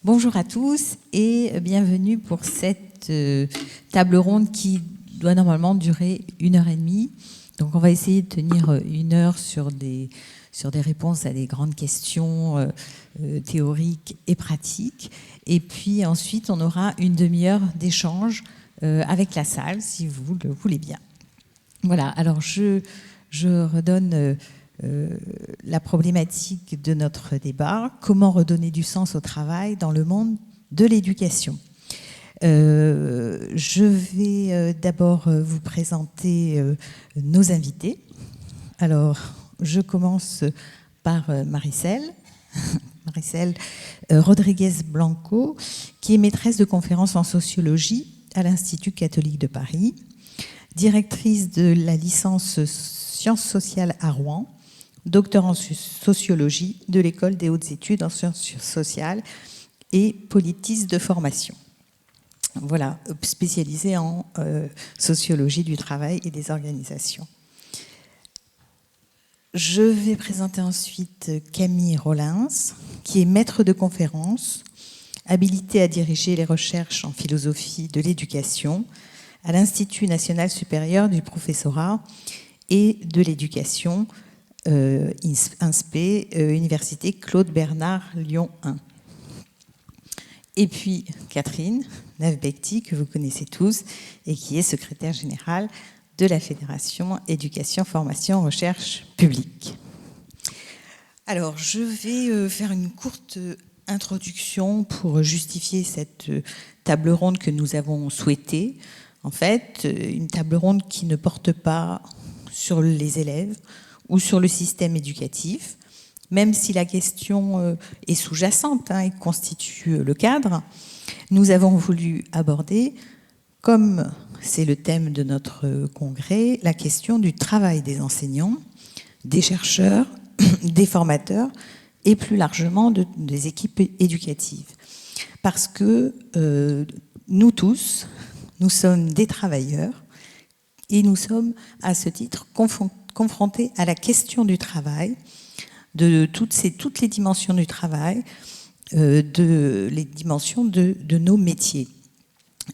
Bonjour à tous et bienvenue pour cette table ronde qui doit normalement durer 1h30. Donc on va essayer de tenir 1 heure sur des réponses à des grandes questions théoriques et pratiques. Et puis ensuite, on aura une demi-heure d'échange avec la salle, si vous le voulez bien. Voilà, alors je redonne la problématique de notre débat, comment redonner du sens au travail dans le monde de l'éducation. Je vais d'abord vous présenter nos invités. Alors, je commence par Maricel Rodriguez Blanco, qui est maîtresse de conférences en sociologie à l'Institut catholique de Paris, directrice de la licence sciences sociales à Rouen, docteur en sociologie de l'École des hautes études en sciences sociales et politiste de formation. Voilà, spécialisée en sociologie du travail et des organisations. Je vais présenter ensuite Camille Rollins, qui est maître de conférences, habilitée à diriger les recherches en philosophie de l'éducation à l'Institut national supérieur du professorat et de l'éducation, INSPE, Université Claude Bernard Lyon 1. Et puis Catherine Navbekti, que vous connaissez tous, et qui est secrétaire générale de la Fédération Éducation, Formation, Recherche Publique. Alors, je vais faire une courte introduction pour justifier cette table ronde que nous avons souhaitée. En fait, une table ronde qui ne porte pas sur les élèves ou sur le système éducatif, même si la question est sous-jacente et constitue le cadre. Nous avons voulu aborder, comme c'est le thème de notre congrès, la question du travail des enseignants, des chercheurs, des formateurs et plus largement des équipes éducatives. Parce que nous tous, nous sommes des travailleurs et nous sommes à ce titre confrontés à la question du travail, de toutes les dimensions du travail, les dimensions de nos métiers.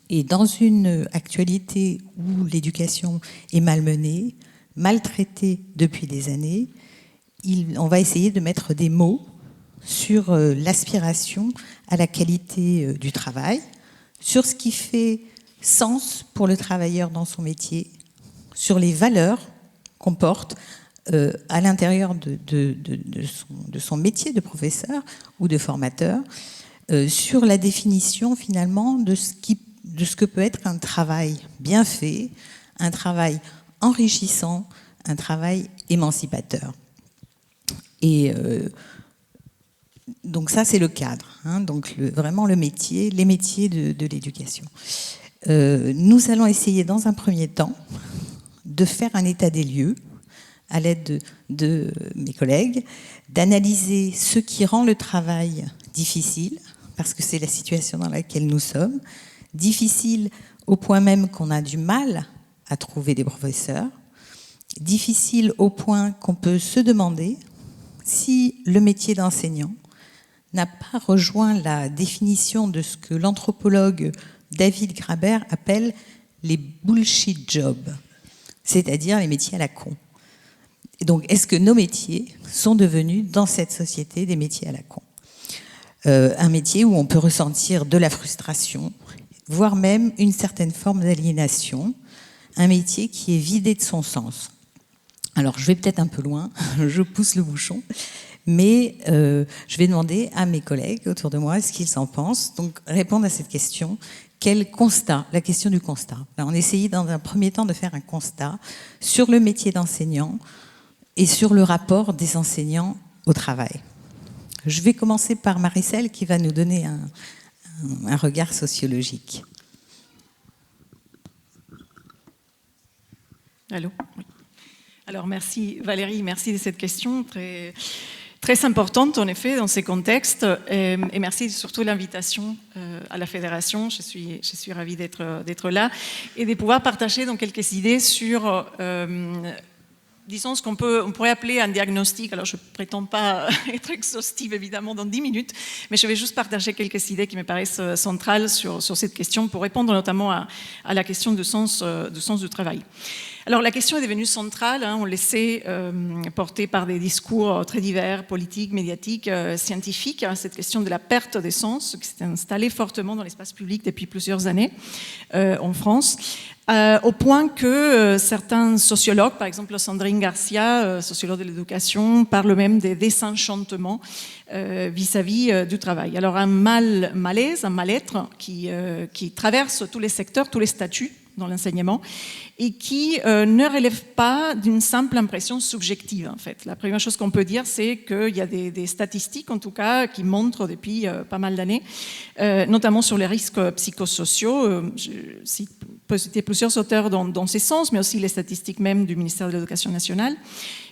Et dans une actualité où l'éducation est malmenée, maltraitée depuis des années, on va essayer de mettre des mots sur l'aspiration à la qualité du travail, sur ce qui fait sens pour le travailleur dans son métier, sur les valeurs qu'on porte à l'intérieur de son métier de professeur ou de formateur, sur la définition finalement de ce que peut être un travail bien fait, un travail enrichissant, un travail émancipateur. Et donc ça, c'est le cadre, donc vraiment les métiers de l'éducation. Nous allons essayer dans un premier temps de faire un état des lieux à l'aide de mes collègues, d'analyser ce qui rend le travail difficile, parce que c'est la situation dans laquelle nous sommes, difficile au point même qu'on a du mal à trouver des professeurs, difficile au point qu'on peut se demander si le métier d'enseignant n'a pas rejoint la définition de ce que l'anthropologue David Graeber appelle les bullshit jobs, c'est-à-dire les métiers à la con. Et donc, est-ce que nos métiers sont devenus, dans cette société, des métiers à la con ? Un métier où on peut ressentir de la frustration, voire même une certaine forme d'aliénation, un métier qui est vidé de son sens. Alors, je vais peut-être un peu loin, je pousse le bouchon, mais je vais demander à mes collègues autour de moi ce qu'ils en pensent. Donc, répondre à cette question. Quel constat ? La question du constat. Alors, on essayait dans un premier temps de faire un constat sur le métier d'enseignant et sur le rapport des enseignants au travail. Je vais commencer par Maricel qui va nous donner un regard sociologique. Allô ? Oui. Alors merci Valérie, merci de cette question très, très importante en effet dans ces contextes et merci surtout de l'invitation à la Fédération. Je suis ravie d'être là et de pouvoir partager donc quelques idées sur disons ce on pourrait appeler un diagnostic. Alors, je ne prétends pas être exhaustive, évidemment, dans 10 minutes, mais je vais juste partager quelques idées qui me paraissent centrales sur cette question pour répondre notamment à la question du sens du travail. Alors, la question est devenue centrale, on le sait, portée par des discours très divers, politiques, médiatiques, scientifiques, cette question de la perte des sens, qui s'est installée fortement dans l'espace public depuis plusieurs années en France. Au point que certains sociologues, par exemple Sandrine Garcia, sociologue de l'éducation, parlent même des désenchantements vis-à-vis du travail. Alors un malaise, un mal-être qui traverse tous les secteurs, tous les statuts dans l'enseignement et qui ne relève pas d'une simple impression subjective en fait. La première chose qu'on peut dire, c'est qu'il y a des statistiques en tout cas qui montrent depuis pas mal d'années, notamment sur les risques psychosociaux. Je peux citer plusieurs auteurs dans ces sens, mais aussi les statistiques même du ministère de l'Éducation nationale,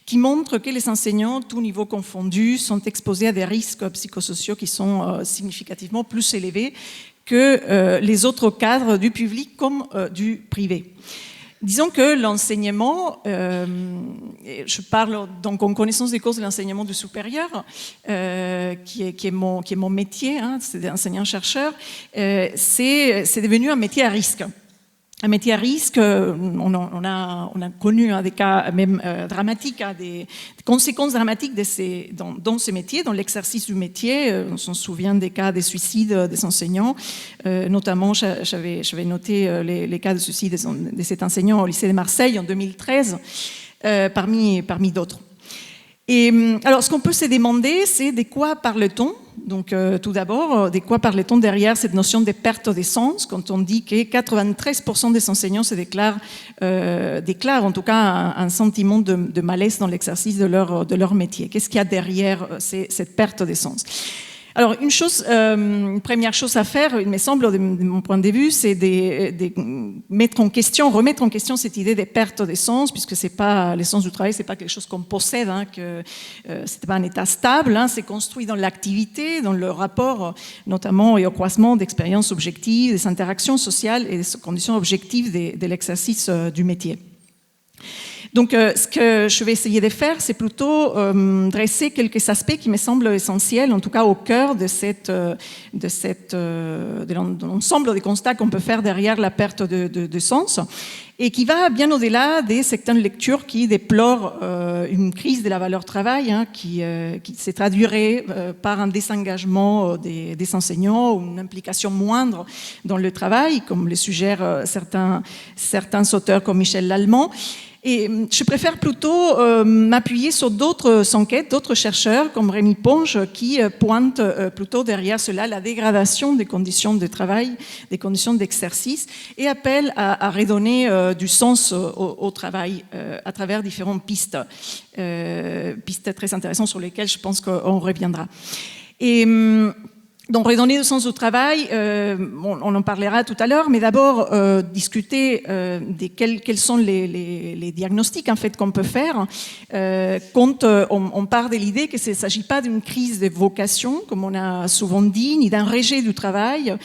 qui montrent que les enseignants, tous niveaux confondus, sont exposés à des risques psychosociaux qui sont significativement plus élevés que les autres cadres du public comme du privé. Disons que l'enseignement, je parle donc en connaissance des causes de l'enseignement du supérieur, qui est mon métier, c'est enseignant-chercheur, c'est devenu un métier à risque. Un métier à risque, on a connu des cas même dramatiques, des conséquences dramatiques dans ce métier, dans l'exercice du métier. On s'en souvient des cas de suicide des enseignants, notamment j'avais noté les cas de suicide de cet enseignant au lycée de Marseille en 2013, parmi d'autres. Et alors, ce qu'on peut se demander, c'est de quoi parle-t-on ? Donc, tout d'abord, de quoi parle-t-on derrière cette notion de perte de sens, quand on dit que 93% des enseignants se déclarent en tout cas un sentiment de malaise dans l'exercice de leur métier. Qu'est-ce qu'il y a derrière cette perte de sens ? Alors, une première chose à faire, il me semble, de mon point de vue, c'est de remettre en question cette idée de perte de sens, puisque c'est pas l'essence du travail, c'est pas quelque chose qu'on possède, que c'est pas un état stable, c'est construit dans l'activité, dans le rapport, notamment et au croisement d'expériences objectives, des interactions sociales et des conditions objectives de l'exercice du métier. Donc, ce que je vais essayer de faire, c'est plutôt dresser quelques aspects qui me semblent essentiels, en tout cas au cœur de l'ensemble des constats qu'on peut faire derrière la perte de sens, et qui va bien au-delà de certaines lectures qui déplorent une crise de la valeur travail, qui se traduirait par un désengagement des enseignants ou une implication moindre dans le travail, comme le suggèrent certains auteurs comme Michel Lallemand. Et je préfère plutôt m'appuyer sur d'autres enquêtes, d'autres chercheurs comme Rémi Ponge qui pointent plutôt derrière cela la dégradation des conditions de travail, des conditions d'exercice et appellent à redonner du sens au travail à travers différentes pistes très intéressantes sur lesquelles je pense qu'on reviendra. Et donc, redonner du sens au travail, on en parlera tout à l'heure, mais d'abord discuter de quels sont les diagnostics en fait qu'on peut faire quand on part de l'idée que il ne s'agit pas d'une crise de vocation, comme on a souvent dit, ni d'un rejet du travail.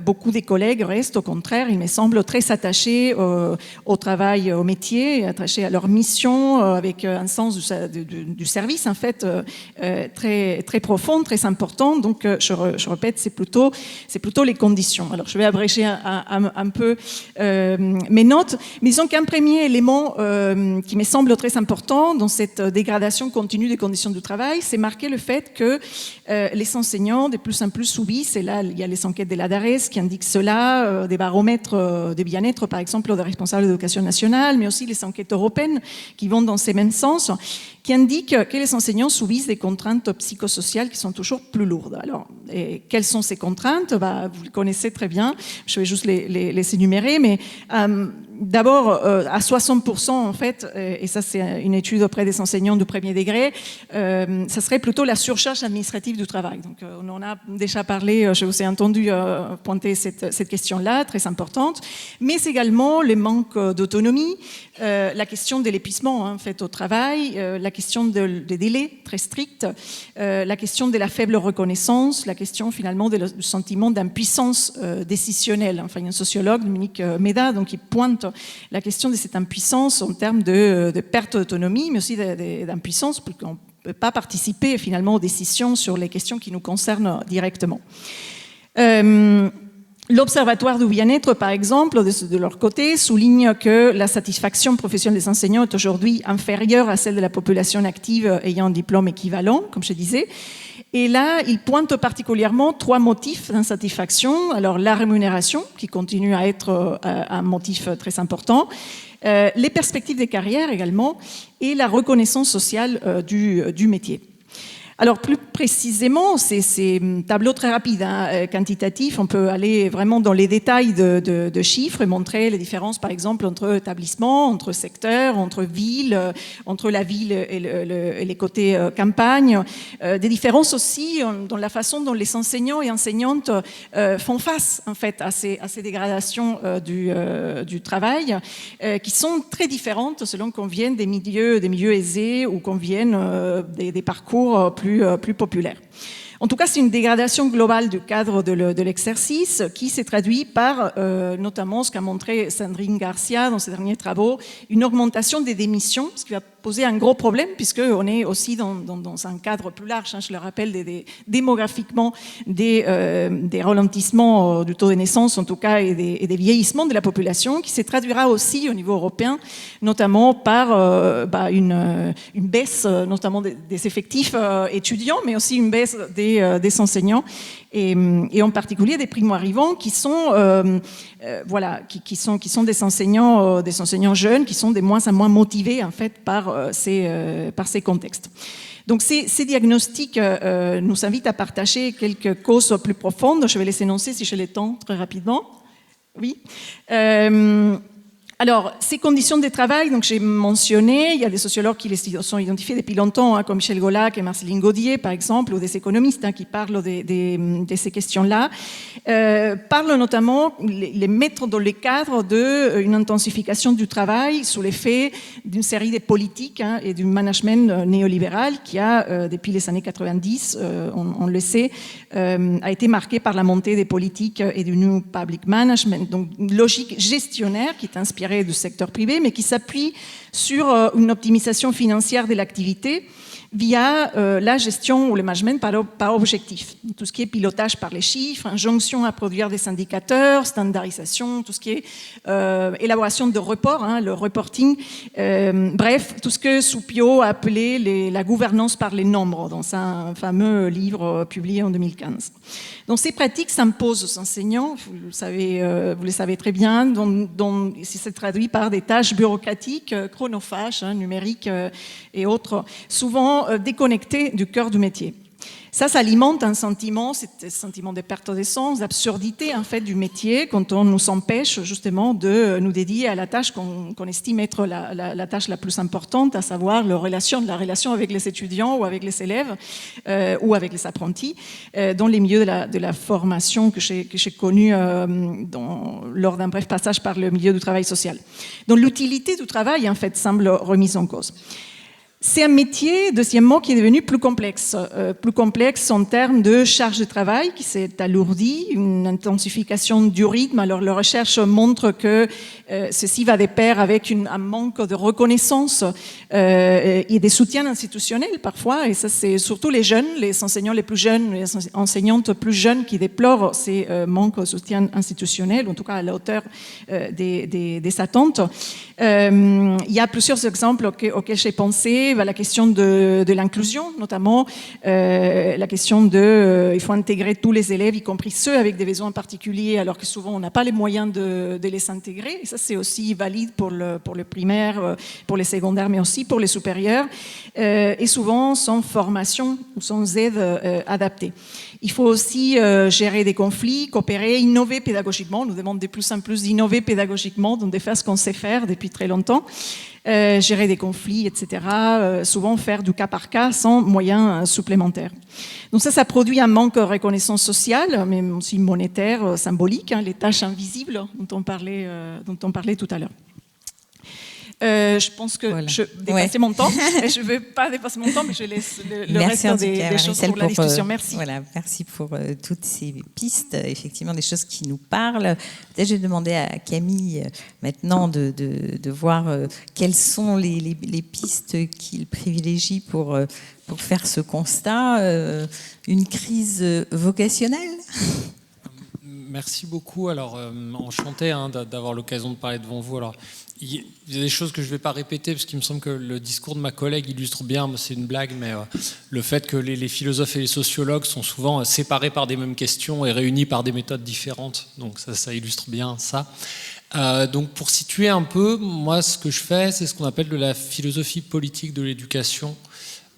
Beaucoup des collègues restent, au contraire, il me semble, très attachés au travail, au métier, attachés à leur mission, avec un sens du service en fait très très profond, très important. Donc, je répète, c'est plutôt les conditions. Alors, je vais abréger un peu mes notes, mais disons qu'un premier élément qui me semble très important dans cette dégradation continue des conditions du travail, c'est marquer le fait que les enseignants de plus en plus subissent, et là, il y a les enquêtes de la DARES qui indiquent cela, des baromètres de bien-être, par exemple, des responsables de l'éducation nationale, mais aussi les enquêtes européennes qui vont dans ces mêmes sens, qui indiquent que les enseignants subissent des contraintes psychosociales qui sont toujours plus lourdes. Alors, quelles sont ces contraintes ? Vous les connaissez très bien, je vais juste les énumérer, mais d'abord, à 60%, en fait, et ça c'est une étude auprès des enseignants du premier degré, ça serait plutôt la surcharge administrative du travail. Donc, on en a déjà parlé, je vous ai entendu pointer cette question-là, très importante, mais également le manque d'autonomie, la question de l'épuisement en fait, au travail, la question des délais très stricts, la question de la faible reconnaissance, la question finalement du sentiment d'impuissance décisionnelle. Enfin, il y a un sociologue, Dominique Méda, donc, qui pointe enseignantes, la question de cette impuissance en termes de perte d'autonomie, mais aussi d'impuissance, pour qu'on ne peut pas participer finalement aux décisions sur les questions qui nous concernent directement. L'Observatoire du bien-être, par exemple, de leur côté, souligne que la satisfaction professionnelle des enseignants est aujourd'hui inférieure à celle de la population active ayant un diplôme équivalent, comme je disais. Et là, il pointe particulièrement 3 motifs d'insatisfaction. Alors, la rémunération, qui continue à être un motif très important, les perspectives de carrière également, et la reconnaissance sociale du métier. Alors, plus précisément, c'est un tableau très rapide, quantitatif. On peut aller vraiment dans les détails de chiffres et montrer les différences, par exemple, entre établissements, entre secteurs, entre villes, entre la ville et les côtés campagne. Des différences aussi dans la façon dont les enseignants et enseignantes font face, en fait, à ces dégradations du travail, qui sont très différentes selon qu'on vienne des milieux aisés ou qu'on vienne des parcours plus populaire. En tout cas, c'est une dégradation globale du cadre de l'exercice qui s'est traduit par, notamment ce qu'a montré Sandrine Garcia dans ses derniers travaux, une augmentation des démissions, ce qui va poser un gros problème puisqu'on est aussi dans un cadre plus large. Je le rappelle, démographiquement, des ralentissements du taux de naissance, en tout cas, et des vieillissements de la population, qui se traduira aussi au niveau européen, notamment par une baisse, notamment des effectifs étudiants, mais aussi une baisse des enseignants, et en particulier des primo-arrivants qui sont des enseignants jeunes, qui sont de moins en moins motivés en fait par ces contextes. Donc ces diagnostics nous invitent à partager quelques causes plus profondes. Je vais les énoncer si j'ai le temps très rapidement. Oui. Alors, ces conditions de travail, donc j'ai mentionné, il y a des sociologues qui les sont identifiés depuis longtemps, comme Michel Golac et Marceline Gaudier, par exemple, ou des économistes qui parlent de ces questions-là, parlent notamment, les mettre dans le cadre d'une intensification du travail sous l'effet d'une série de politiques et du management néolibéral qui a, depuis les années 90, on le sait, a été marqué par la montée des politiques et du New Public Management, donc une logique gestionnaire qui est inspirée du secteur privé, mais qui s'appuie sur une optimisation financière de l'activité via la gestion ou le management par objectif. Tout ce qui est pilotage par les chiffres, injonction à produire des indicateurs, standardisation, tout ce qui est élaboration de reports, le reporting, bref, tout ce que Soupio a appelé la gouvernance par les nombres dans un fameux livre publié en 2015. Donc ces pratiques s'imposent aux enseignants, vous le savez très bien, dont c'est traduit par des tâches bureaucratiques, chronophages, numériques et autres, souvent déconnectés du cœur du métier. Ça alimente un sentiment, c'est un sentiment de perte de sens, d'absurdité en fait du métier quand on nous empêche justement de nous dédier à la tâche qu'on estime être la tâche la plus importante, à savoir la relation avec les étudiants ou avec les élèves ou avec les apprentis dans les milieux de la formation que j'ai connu lors d'un bref passage par le milieu du travail social. Donc l'utilité du travail en fait semble remise en cause. C'est un métier, deuxièmement, qui est devenu plus complexe en termes de charge de travail qui s'est alourdie, une intensification du rythme. Alors, la recherche montre que ceci va de pair avec un manque de reconnaissance et des soutiens institutionnels parfois. Et ça, c'est surtout les jeunes, les enseignants les plus jeunes, les enseignantes plus jeunes qui déplorent ces manques de soutien institutionnel, en tout cas à la hauteur des attentes. Il y a plusieurs exemples auxquels j'ai pensé. La question de l'inclusion, notamment la question il faut intégrer tous les élèves, y compris ceux avec des besoins particuliers, alors que souvent on n'a pas les moyens de les intégrer. Et ça, c'est aussi valide pour le primaire, pour les secondaires, mais aussi pour les supérieurs, et souvent sans formation ou sans aide adaptée. Il faut aussi gérer des conflits, coopérer, innover pédagogiquement. On nous demande de plus en plus d'innover pédagogiquement, donc de faire ce qu'on sait faire depuis très longtemps. Gérer des conflits, etc. Souvent faire du cas par cas sans moyens supplémentaires. Donc ça produit un manque de reconnaissance sociale, mais aussi monétaire, symbolique, les tâches invisibles dont on parlait tout à l'heure. Je pense que voilà. je dépassais mon temps. Et je ne veux pas dépasser mon temps, mais je laisse le Merci reste des choses pour la discussion. Merci. Voilà, merci pour toutes ces pistes, effectivement des choses qui nous parlent. Peut-être je vais demander à Camille maintenant de voir quelles sont les pistes qu'il privilégie pour faire ce constat. Une crise vocationnelle ? Merci beaucoup. Alors, enchanté d'avoir l'occasion de parler devant vous. Alors, il y a des choses que je ne vais pas répéter parce qu'il me semble que le discours de ma collègue illustre bien, c'est une blague, mais le fait que les philosophes et les sociologues sont souvent séparés par des mêmes questions et réunis par des méthodes différentes. Donc ça illustre bien ça. Donc pour situer un peu, moi ce que je fais, c'est ce qu'on appelle de la philosophie politique de l'éducation.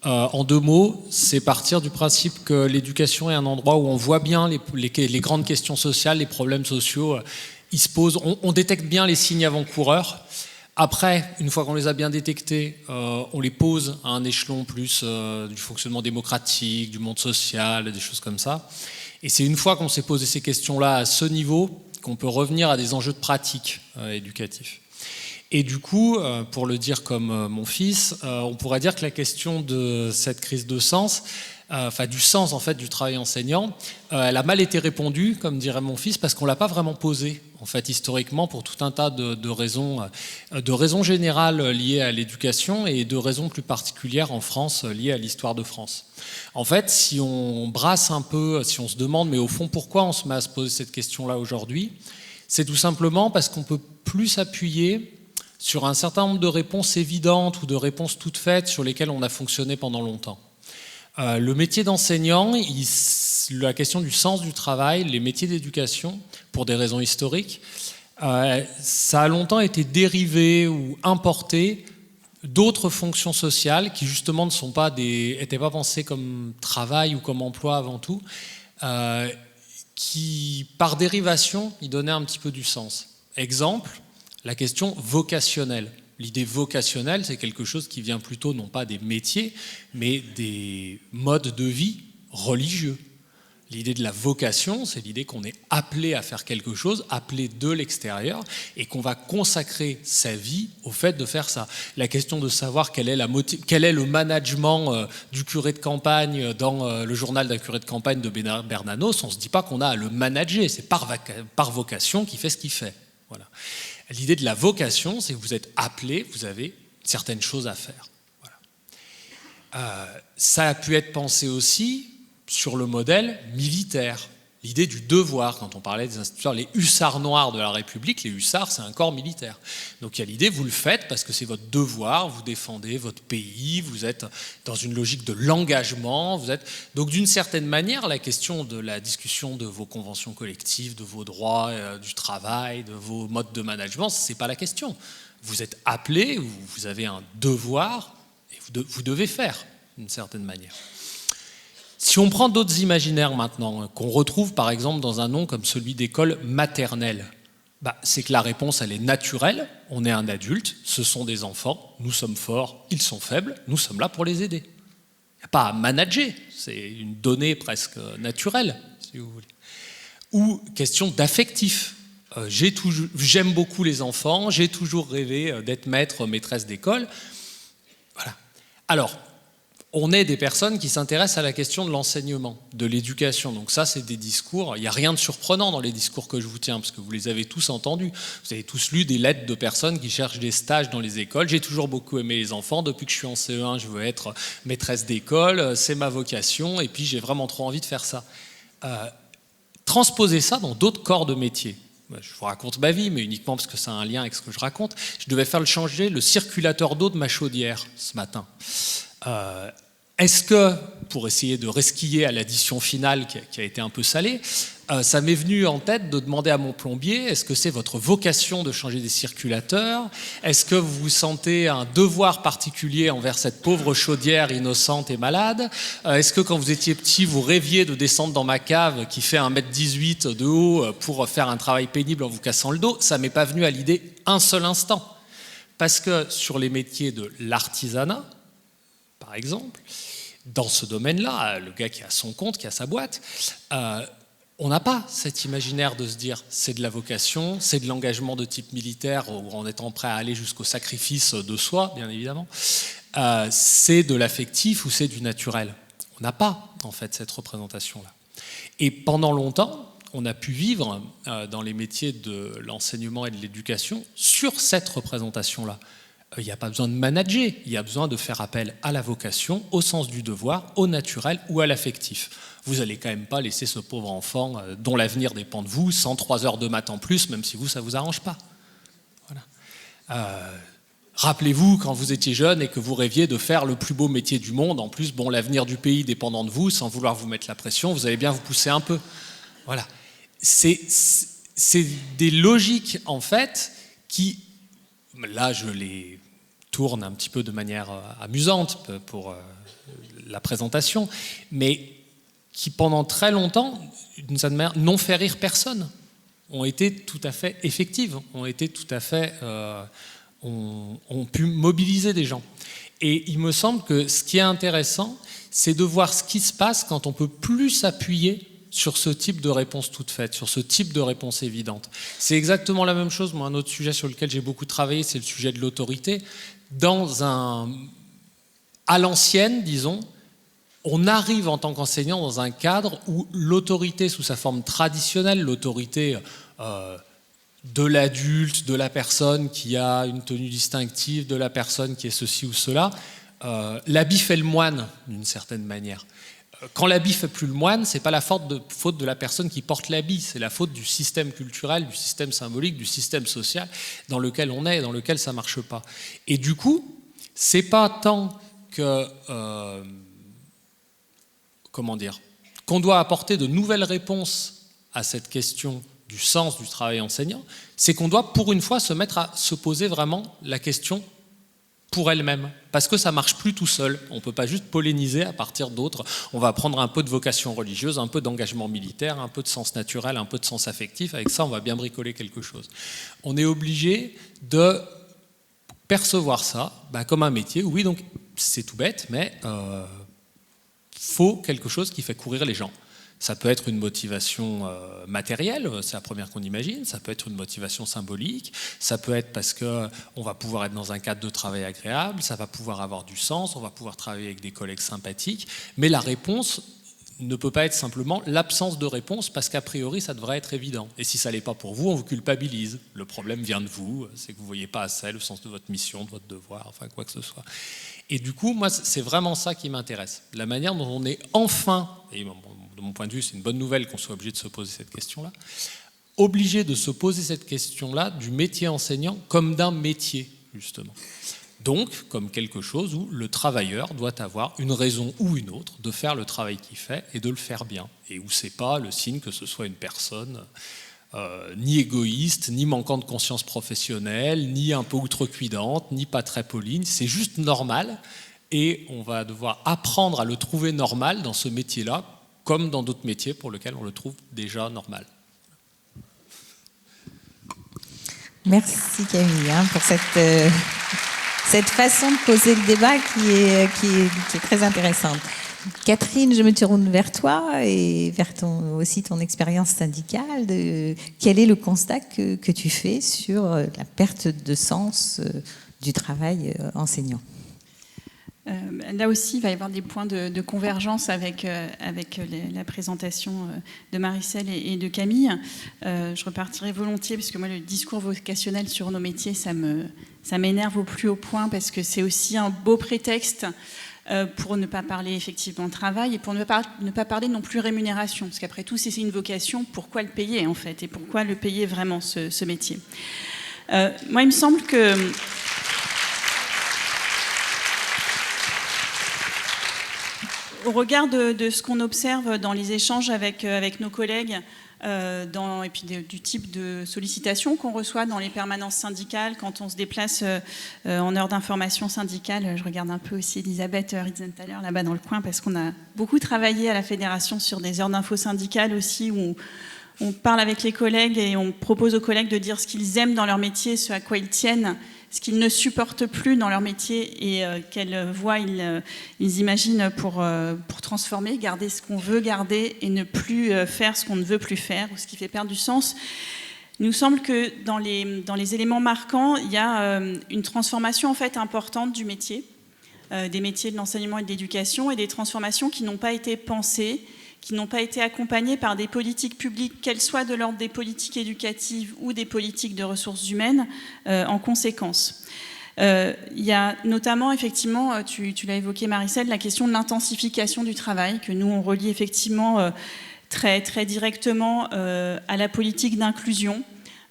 En 2 mots, c'est partir du principe que l'éducation est un endroit où on voit bien les grandes questions sociales, les problèmes sociaux, ils se posent, on détecte bien les signes avant-coureurs. Après, une fois qu'on les a bien détectés, on les pose à un échelon plus du fonctionnement démocratique, du monde social, des choses comme ça. Et c'est une fois qu'on s'est posé ces questions-là à ce niveau qu'on peut revenir à des enjeux de pratique éducatifs. Et du coup, pour le dire comme mon fils, on pourrait dire que la question de cette crise de sens, du sens en fait du travail enseignant, elle a mal été répondue, comme dirait mon fils, parce qu'on l'a pas vraiment posée en fait historiquement pour tout un tas de raisons générales liées à l'éducation et de raisons plus particulières en France liées à l'histoire de France. En fait, si on brasse un peu, si on se demande, mais au fond, pourquoi on se met à se poser cette question-là aujourd'hui, c'est tout simplement parce qu'on peut plus s'appuyer sur un certain nombre de réponses évidentes ou de réponses toutes faites sur lesquelles on a fonctionné pendant longtemps. Le métier d'enseignant, la question du sens du travail, les métiers d'éducation, pour des raisons historiques, ça a longtemps été dérivé ou importé d'autres fonctions sociales qui justement n'étaient pas pensées comme travail ou comme emploi avant tout, qui par dérivation y donnaient un petit peu du sens. Exemple, la question vocationnelle. L'idée vocationnelle, c'est quelque chose qui vient plutôt non pas des métiers, mais des modes de vie religieux. L'idée de la vocation, c'est l'idée qu'on est appelé à faire quelque chose, appelé de l'extérieur, et qu'on va consacrer sa vie au fait de faire ça. La question de savoir quel est le management du curé de campagne dans le journal d'un curé de campagne de Bernanos, on ne se dit pas qu'on a à le manager, c'est par vocation qu'il fait ce qu'il fait. Voilà. L'idée de la vocation, c'est que vous êtes appelé, vous avez certaines choses à faire. Voilà. Ça a pu être pensé aussi sur le modèle militaire. L'idée du devoir, quand on parlait des instituteurs, les hussards noirs de la République, les hussards, c'est un corps militaire. Donc il y a l'idée, vous le faites parce que c'est votre devoir, vous défendez votre pays, vous êtes dans une logique de l'engagement. Donc d'une certaine manière, la question de la discussion de vos conventions collectives, de vos droits du travail, de vos modes de management, ce n'est pas la question. Vous êtes appelé, vous avez un devoir et vous devez faire d'une certaine manière. Si on prend d'autres imaginaires maintenant, qu'on retrouve par exemple dans un nom comme celui d'école maternelle, c'est que la réponse elle est naturelle, on est un adulte, ce sont des enfants, nous sommes forts, ils sont faibles, nous sommes là pour les aider. Il n'y a pas à manager, c'est une donnée presque naturelle, si vous voulez. Ou question d'affectif. J'aime beaucoup les enfants, j'ai toujours rêvé d'être maître, maîtresse d'école. Voilà. Alors, on est des personnes qui s'intéressent à la question de l'enseignement, de l'éducation. Donc ça, c'est des discours, il n'y a rien de surprenant dans les discours que je vous tiens, parce que vous les avez tous entendus. Vous avez tous lu des lettres de personnes qui cherchent des stages dans les écoles. J'ai toujours beaucoup aimé les enfants. Depuis que je suis en CE1, je veux être maîtresse d'école, c'est ma vocation, et puis j'ai vraiment trop envie de faire ça. Transposer ça dans d'autres corps de métier. Je vous raconte ma vie, mais uniquement parce que ça a un lien avec ce que je raconte. Je devais faire changer le circulateur d'eau de ma chaudière ce matin. Est-ce que, pour essayer de resquiller à l'addition finale qui a été un peu salée, ça m'est venu en tête de demander à mon plombier, est-ce que c'est votre vocation de changer des circulateurs? Est-ce que vous sentez un devoir particulier envers cette pauvre chaudière innocente et malade? Est-ce que quand vous étiez petit, vous rêviez de descendre dans ma cave qui fait 1,18 m de haut pour faire un travail pénible en vous cassant le dos? Ça ne m'est pas venu à l'idée un seul instant. Parce que sur les métiers de l'artisanat, par exemple, dans ce domaine-là, le gars qui a son compte, qui a sa boîte, on n'a pas cet imaginaire de se dire c'est de la vocation, c'est de l'engagement de type militaire en étant prêt à aller jusqu'au sacrifice de soi, bien évidemment, c'est de l'affectif ou c'est du naturel. On n'a pas en fait cette représentation-là. Et pendant longtemps, on a pu vivre dans les métiers de l'enseignement et de l'éducation sur cette représentation-là. Il n'y a pas besoin de manager, il y a besoin de faire appel à la vocation, au sens du devoir, au naturel ou à l'affectif. Vous n'allez quand même pas laisser ce pauvre enfant dont l'avenir dépend de vous, 103 heures de maths en plus, même si vous, ça ne vous arrange pas. Voilà. Rappelez-vous quand vous étiez jeune et que vous rêviez de faire le plus beau métier du monde, en plus, bon, l'avenir du pays dépendant de vous, sans vouloir vous mettre la pression, vous allez bien vous pousser un peu. Voilà. C'est des logiques, en fait, qui, là, je les tourne un petit peu de manière amusante pour la présentation, mais qui, pendant très longtemps, d'une certaine manière, n'ont fait rire personne, ont été tout à fait effectives, ont été tout à fait... ont pu mobiliser des gens. Et il me semble que ce qui est intéressant, c'est de voir ce qui se passe quand on peut plus s'appuyer sur ce type de réponse toute faite, sur ce type de réponse évidente. C'est exactement la même chose. Moi, un autre sujet sur lequel j'ai beaucoup travaillé, c'est le sujet de l'autorité. À l'ancienne, disons, on arrive en tant qu'enseignant dans un cadre où l'autorité sous sa forme traditionnelle, l'autorité de l'adulte, de la personne qui a une tenue distinctive, de la personne qui est ceci ou cela, l'habit fait le moine d'une certaine manière. Quand l'habit fait plus le moine, c'est pas la faute de la personne qui porte l'habit, c'est la faute du système culturel, du système symbolique, du système social dans lequel on est et dans lequel ça marche pas. Et du coup, c'est pas tant que qu'on doit apporter de nouvelles réponses à cette question du sens du travail enseignant, c'est qu'on doit pour une fois se mettre à se poser vraiment la question pour elle-même, parce que ça marche plus tout seul. On ne peut pas juste polémiser à partir d'autres. On va prendre un peu de vocation religieuse, un peu d'engagement militaire, un peu de sens naturel, un peu de sens affectif. Avec ça, on va bien bricoler quelque chose. On est obligé de percevoir ça comme un métier. Oui, donc c'est tout bête, mais faut quelque chose qui fait courir les gens. Ça peut être une motivation matérielle, c'est la première qu'on imagine, ça peut être une motivation symbolique, ça peut être parce qu'on va pouvoir être dans un cadre de travail agréable, ça va pouvoir avoir du sens, on va pouvoir travailler avec des collègues sympathiques, mais la réponse ne peut pas être simplement l'absence de réponse parce qu'a priori ça devrait être évident. Et si ça ne l'est pas pour vous, on vous culpabilise. Le problème vient de vous, c'est que vous ne voyez pas assez le sens de votre mission, de votre devoir, enfin quoi que ce soit. Et du coup, moi, c'est vraiment ça qui m'intéresse. La manière dont on est enfin, et de mon point de vue, c'est une bonne nouvelle qu'on soit obligé de se poser cette question-là, obligé de se poser cette question-là du métier enseignant comme d'un métier, justement. Donc, comme quelque chose où le travailleur doit avoir une raison ou une autre de faire le travail qu'il fait et de le faire bien. Et où c'est pas le signe que ce soit une personne ni égoïste, ni manquant de conscience professionnelle, ni un peu outrecuidante, ni pas très polie. C'est juste normal. Et on va devoir apprendre à le trouver normal dans ce métier-là, comme dans d'autres métiers pour lesquels on le trouve déjà normal. Merci Camille pour cette façon de poser le débat qui est très intéressante. Catherine, je me tourne vers toi et vers aussi ton expérience syndicale. Quel est le constat que tu fais sur la perte de sens du travail enseignant ? Là aussi, il va y avoir des points de convergence avec la présentation de Marie-Celle et de Camille. Je repartirai volontiers, parce que moi, le discours vocationnel sur nos métiers, ça m'énerve au plus haut point, parce que c'est aussi un beau prétexte pour ne pas parler effectivement travail et pour ne pas parler non plus rémunération. Parce qu'après tout, si c'est une vocation, pourquoi le payer, en fait ? Et pourquoi le payer vraiment, ce métier ? Moi, il me semble que... Au regard de ce qu'on observe dans les échanges avec nos collègues, et puis du type de sollicitations qu'on reçoit dans les permanences syndicales, quand on se déplace en heure d'information syndicale, je regarde un peu aussi Elisabeth Ritzenthaler là-bas dans le coin, parce qu'on a beaucoup travaillé à la Fédération sur des heures d'info syndicales aussi, où on parle avec les collègues et on propose aux collègues de dire ce qu'ils aiment dans leur métier, ce à quoi ils tiennent. ce qu'ils ne supportent plus dans leur métier et quelle voie ils imaginent pour transformer, garder ce qu'on veut garder et ne plus faire ce qu'on ne veut plus faire ou ce qui fait perdre du sens. Il nous semble que dans les éléments marquants, il y a une transformation en fait importante du métier, des métiers de l'enseignement et de l'éducation, et des transformations qui n'ont pas été pensées, qui n'ont pas été accompagnées par des politiques publiques, qu'elles soient de l'ordre des politiques éducatives ou des politiques de ressources humaines, en conséquence. Il y a notamment, effectivement, tu l'as évoqué Marie-Celle, la question de l'intensification du travail, que nous on relie effectivement très, très directement à la politique d'inclusion.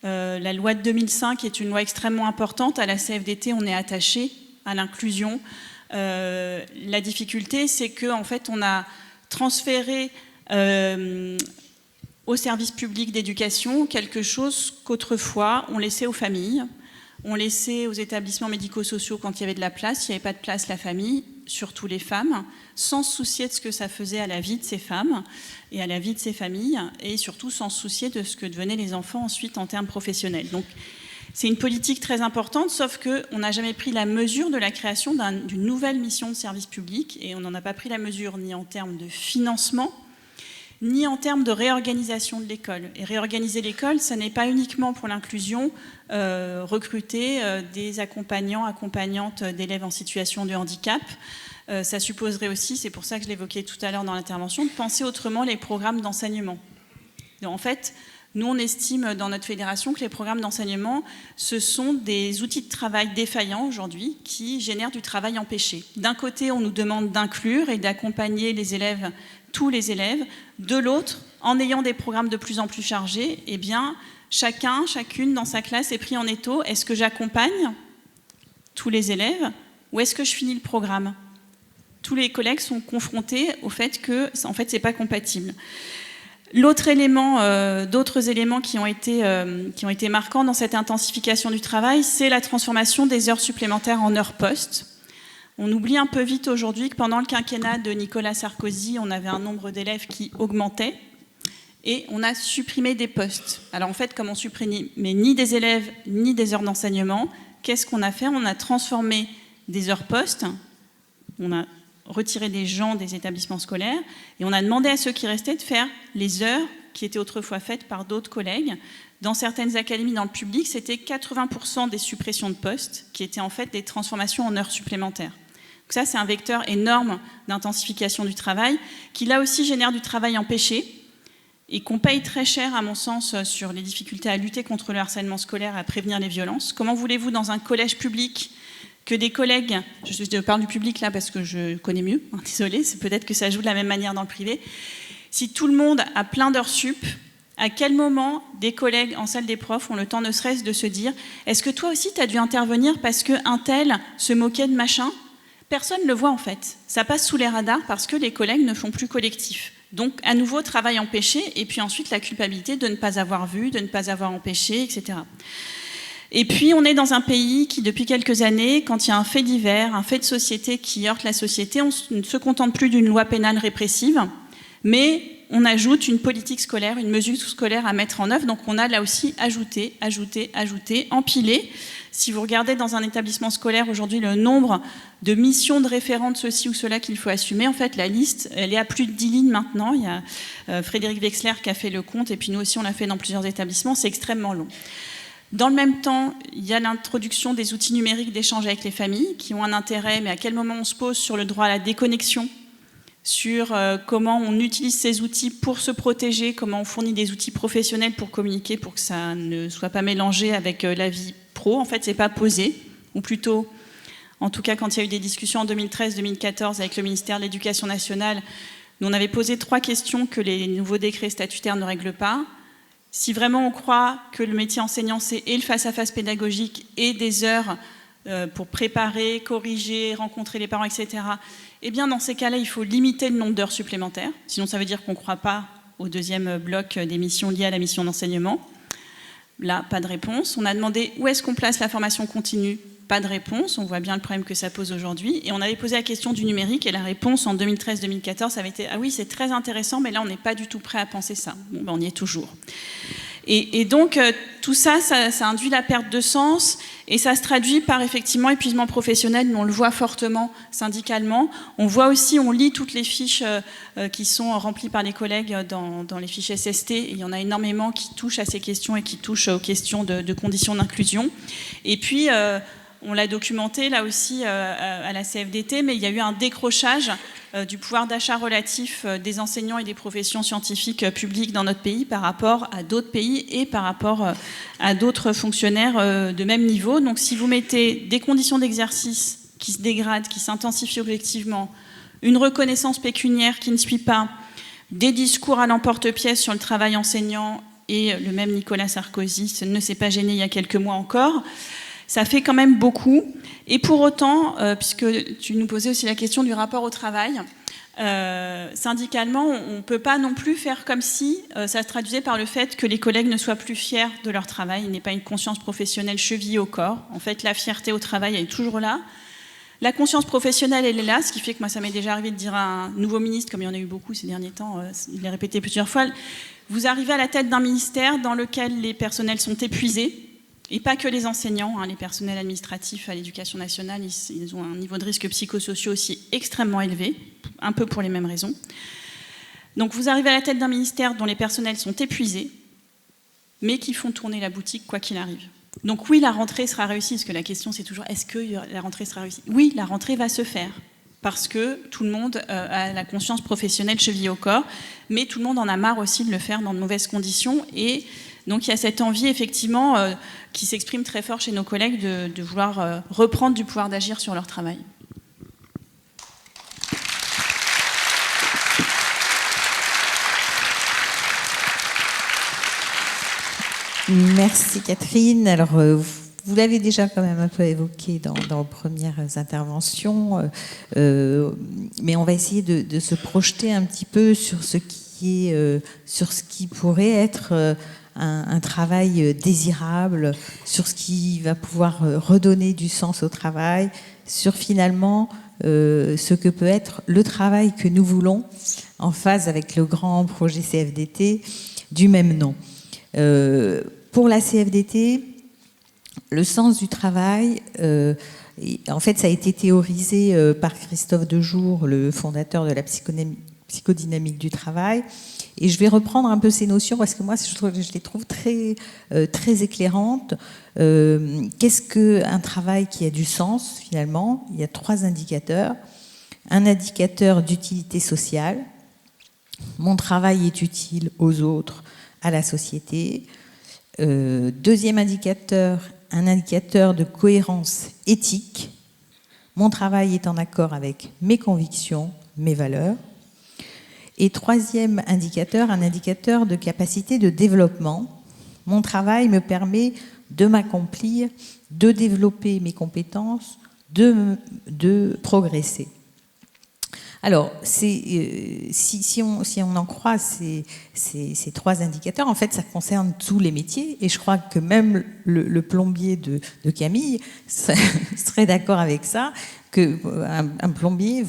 La loi de 2005 est une loi extrêmement importante. À la CFDT, on est attaché à l'inclusion. La difficulté, c'est qu'en fait, on a transféré au service public d'éducation quelque chose qu'autrefois, on laissait aux familles. On laissait aux établissements médico-sociaux quand il y avait de la place. S'il n'y avait pas de place, la famille, surtout les femmes, sans se soucier de ce que ça faisait à la vie de ces femmes et à la vie de ces familles, et surtout sans se soucier de ce que devenaient les enfants ensuite en termes professionnels. Donc, c'est une politique très importante, sauf qu'on n'a jamais pris la mesure de la création d'une nouvelle mission de service public, et on n'en a pas pris la mesure ni en termes de financement, ni en termes de réorganisation de l'école. Et réorganiser l'école, ça n'est pas uniquement pour l'inclusion, recruter des accompagnants, accompagnantes d'élèves en situation de handicap. Ça supposerait aussi, c'est pour ça que je l'évoquais tout à l'heure dans l'intervention, de penser autrement les programmes d'enseignement. En fait, nous, on estime dans notre fédération que les programmes d'enseignement, ce sont des outils de travail défaillants aujourd'hui qui génèrent du travail empêché. D'un côté, on nous demande d'inclure et d'accompagner les élèves, tous les élèves. De l'autre, en ayant des programmes de plus en plus chargés, eh bien, chacune dans sa classe est pris en étau. Est-ce que j'accompagne tous les élèves ou est-ce que je finis le programme ? Tous les collègues sont confrontés au fait que, en fait, c'est pas compatible. L'autre élément, d'autres éléments qui ont été marquants dans cette intensification du travail, c'est la transformation des heures supplémentaires en heures postes. On oublie un peu vite aujourd'hui que pendant le quinquennat de Nicolas Sarkozy, on avait un nombre d'élèves qui augmentait et on a supprimé des postes. Alors en fait, comme on supprimait ni des élèves ni des heures d'enseignement, qu'est-ce qu'on a fait ? On a transformé des heures postes, on a retiré des gens des établissements scolaires et on a demandé à ceux qui restaient de faire les heures qui étaient autrefois faites par d'autres collègues. Dans certaines académies dans le public, c'était 80% des suppressions de postes qui étaient en fait des transformations en heures supplémentaires. Donc ça, c'est un vecteur énorme d'intensification du travail qui, là aussi, génère du travail empêché et qu'on paye très cher, à mon sens, sur les difficultés à lutter contre le harcèlement scolaire, à prévenir les violences. Comment voulez-vous, dans un collège public, que des collègues, je parle du public là parce que je connais mieux, désolée, c'est peut-être que ça joue de la même manière dans le privé, si tout le monde a plein d'heures sup, à quel moment des collègues en salle des profs ont le temps ne serait-ce de se dire « Est-ce que toi aussi tu as dû intervenir parce qu'un tel se moquait de machin ?» Personne ne le voit en fait. Ça passe sous les radars parce que les collègues ne font plus collectif. Donc à nouveau, travail empêché et puis ensuite la culpabilité de ne pas avoir vu, de ne pas avoir empêché, etc. Et puis on est dans un pays qui, depuis quelques années, quand il y a un fait divers, un fait de société qui heurte la société, on ne se contente plus d'une loi pénale répressive, mais on ajoute une politique scolaire, une mesure scolaire à mettre en œuvre. Donc on a là aussi ajouté, empilé. Si vous regardez dans un établissement scolaire aujourd'hui le nombre de missions de référents de ceci ou cela qu'il faut assumer, en fait la liste, elle est à plus de 10 lignes maintenant. Il y a Frédéric Wexler qui a fait le compte et puis nous aussi on l'a fait dans plusieurs établissements, c'est extrêmement long. Dans le même temps, il y a l'introduction des outils numériques d'échange avec les familles qui ont un intérêt, mais à quel moment on se pose sur le droit à la déconnexion, sur comment on utilise ces outils pour se protéger, comment on fournit des outils professionnels pour communiquer, pour que ça ne soit pas mélangé avec la vie pro. En fait, c'est pas posé, ou plutôt, en tout cas quand il y a eu des discussions en 2013-2014 avec le ministère de l'Éducation nationale, nous on avait posé 3 questions que les nouveaux décrets statutaires ne règlent pas. Si vraiment on croit que le métier enseignant, c'est et le face-à-face pédagogique et des heures pour préparer, corriger, rencontrer les parents, etc., eh bien dans ces cas-là, il faut limiter le nombre d'heures supplémentaires. Sinon, ça veut dire qu'on ne croit pas au deuxième bloc des missions liées à la mission d'enseignement. Là, pas de réponse. On a demandé où est-ce qu'on place la formation continue. Pas de réponse. On voit bien le problème que ça pose aujourd'hui. Et on avait posé la question du numérique et la réponse en 2013-2014, ça avait été « Ah oui, c'est très intéressant, mais là, on n'est pas du tout prêt à penser ça. » Bon, ben, on y est toujours. Et donc, tout ça, ça induit la perte de sens et ça se traduit par effectivement épuisement professionnel, mais on le voit fortement syndicalement. On voit aussi, on lit toutes les fiches qui sont remplies par les collègues dans les fiches SST. Et il y en a énormément qui touchent à ces questions et qui touchent aux questions de conditions d'inclusion. Et puis, on l'a documenté là aussi à la CFDT, mais il y a eu un décrochage du pouvoir d'achat relatif des enseignants et des professions scientifiques publiques dans notre pays par rapport à d'autres pays et par rapport à d'autres fonctionnaires de même niveau. Donc si vous mettez des conditions d'exercice qui se dégradent, qui s'intensifient objectivement, une reconnaissance pécuniaire qui ne suit pas, des discours à l'emporte-pièce sur le travail enseignant, et le même Nicolas Sarkozy ne s'est pas gêné il y a quelques mois encore, ça fait quand même beaucoup. Et pour autant, puisque tu nous posais aussi la question du rapport au travail, syndicalement, on ne peut pas non plus faire comme si ça se traduisait par le fait que les collègues ne soient plus fiers de leur travail. Il n'est pas une conscience professionnelle chevillée au corps. En fait, la fierté au travail, elle est toujours là. La conscience professionnelle, elle est là, ce qui fait que moi, ça m'est déjà arrivé de dire à un nouveau ministre, comme il y en a eu beaucoup ces derniers temps, il l'a répété plusieurs fois, vous arrivez à la tête d'un ministère dans lequel les personnels sont épuisés, et pas que les enseignants, les personnels administratifs à l'éducation nationale, ils ont un niveau de risque psychosociaux aussi extrêmement élevé, un peu pour les mêmes raisons. Donc vous arrivez à la tête d'un ministère dont les personnels sont épuisés, mais qui font tourner la boutique quoi qu'il arrive. Donc oui, la rentrée sera réussie, parce que la question c'est toujours, est-ce que la rentrée sera réussie ? Oui, la rentrée va se faire, parce que tout le monde a la conscience professionnelle chevillée au corps, mais tout le monde en a marre aussi de le faire dans de mauvaises conditions, et donc il y a cette envie effectivement qui s'exprime très fort chez nos collègues de vouloir reprendre du pouvoir d'agir sur leur travail. Merci Catherine. Alors vous l'avez déjà quand même un peu évoqué dans vos premières interventions, mais on va essayer de se projeter un petit peu sur ce qui pourrait être un travail désirable, sur ce qui va pouvoir redonner du sens au travail, sur finalement ce que peut être le travail que nous voulons en phase avec le grand projet CFDT du même nom. Pour la CFDT, le sens du travail, en fait, ça a été théorisé par Christophe Dejour, le fondateur de la psychodynamique du travail. Et je vais reprendre un peu ces notions parce que moi, je les trouve très, très éclairantes. Qu'est-ce qu'un travail qui a du sens, finalement ? Il y a 3 indicateurs. Un indicateur d'utilité sociale. Mon travail est utile aux autres, à la société. Deuxième indicateur, un indicateur de cohérence éthique. Mon travail est en accord avec mes convictions, mes valeurs. Et troisième indicateur, un indicateur de capacité de développement. Mon travail me permet de m'accomplir, de développer mes compétences, de progresser. Alors, si on en croit ces 3 indicateurs, en fait, ça concerne tous les métiers. Et je crois que même le plombier de Camille serait d'accord avec ça, qu'un plombier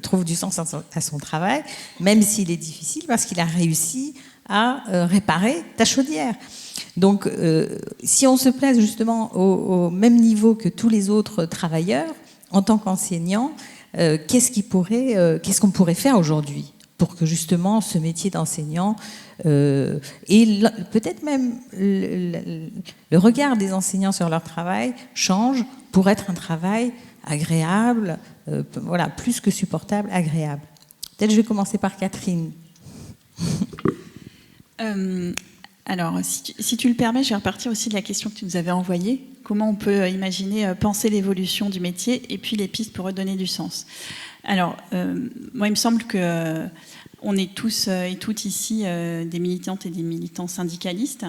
trouve du sens à son travail, même s'il est difficile, parce qu'il a réussi à réparer ta chaudière. Donc, si on se place justement au même niveau que tous les autres travailleurs, en tant qu'enseignant, qu'est-ce qu'on pourrait faire aujourd'hui pour que justement ce métier d'enseignant et peut-être même le regard des enseignants sur leur travail change pour être un travail agréable, voilà, plus que supportable, agréable. Peut-être je vais commencer par Catherine. Alors, si tu le permets, je vais repartir aussi de la question que tu nous avais envoyée. Comment on peut imaginer penser l'évolution du métier et puis les pistes pour redonner du sens. Alors, moi, il me semble qu'on est tous et toutes ici des militantes et des militants syndicalistes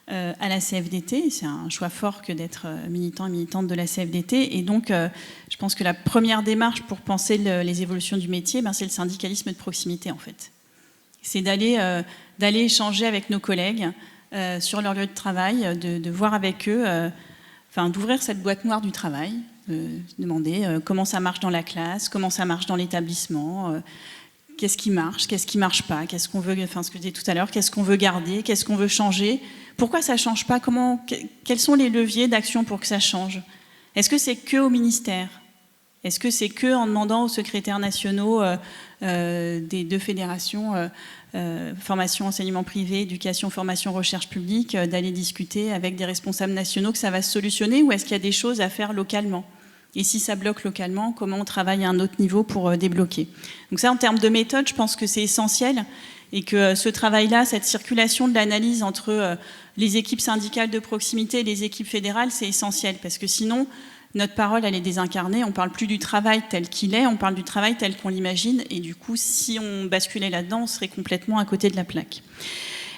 à la CFDT. C'est un choix fort que d'être militant et militante de la CFDT. Et donc, je pense que la première démarche pour penser les évolutions du métier, c'est le syndicalisme de proximité, en fait. C'est d'aller échanger avec nos collègues sur leur lieu de travail, de voir avec eux, d'ouvrir cette boîte noire du travail, demander comment ça marche dans la classe, comment ça marche dans l'établissement, qu'est-ce qui marche pas, qu'est-ce qu'on veut, enfin ce que je disais tout à l'heure, qu'est-ce qu'on veut garder, qu'est-ce qu'on veut changer, pourquoi ça change pas, quels sont les leviers d'action pour que ça change? Est-ce que c'est que au ministère? Est-ce que c'est que en demandant aux secrétaires nationaux des 2 fédérations, formation, enseignement privé, éducation, formation, recherche publique, d'aller discuter avec des responsables nationaux que ça va se solutionner, ou est-ce qu'il y a des choses à faire localement? Et si ça bloque localement, comment on travaille à un autre niveau pour débloquer? Donc ça, en termes de méthode, je pense que c'est essentiel et que ce travail-là, cette circulation de l'analyse entre les équipes syndicales de proximité et les équipes fédérales, c'est essentiel parce que sinon, notre parole, elle est désincarnée. On ne parle plus du travail tel qu'il est, on parle du travail tel qu'on l'imagine. Et du coup, si on basculait là-dedans, on serait complètement à côté de la plaque.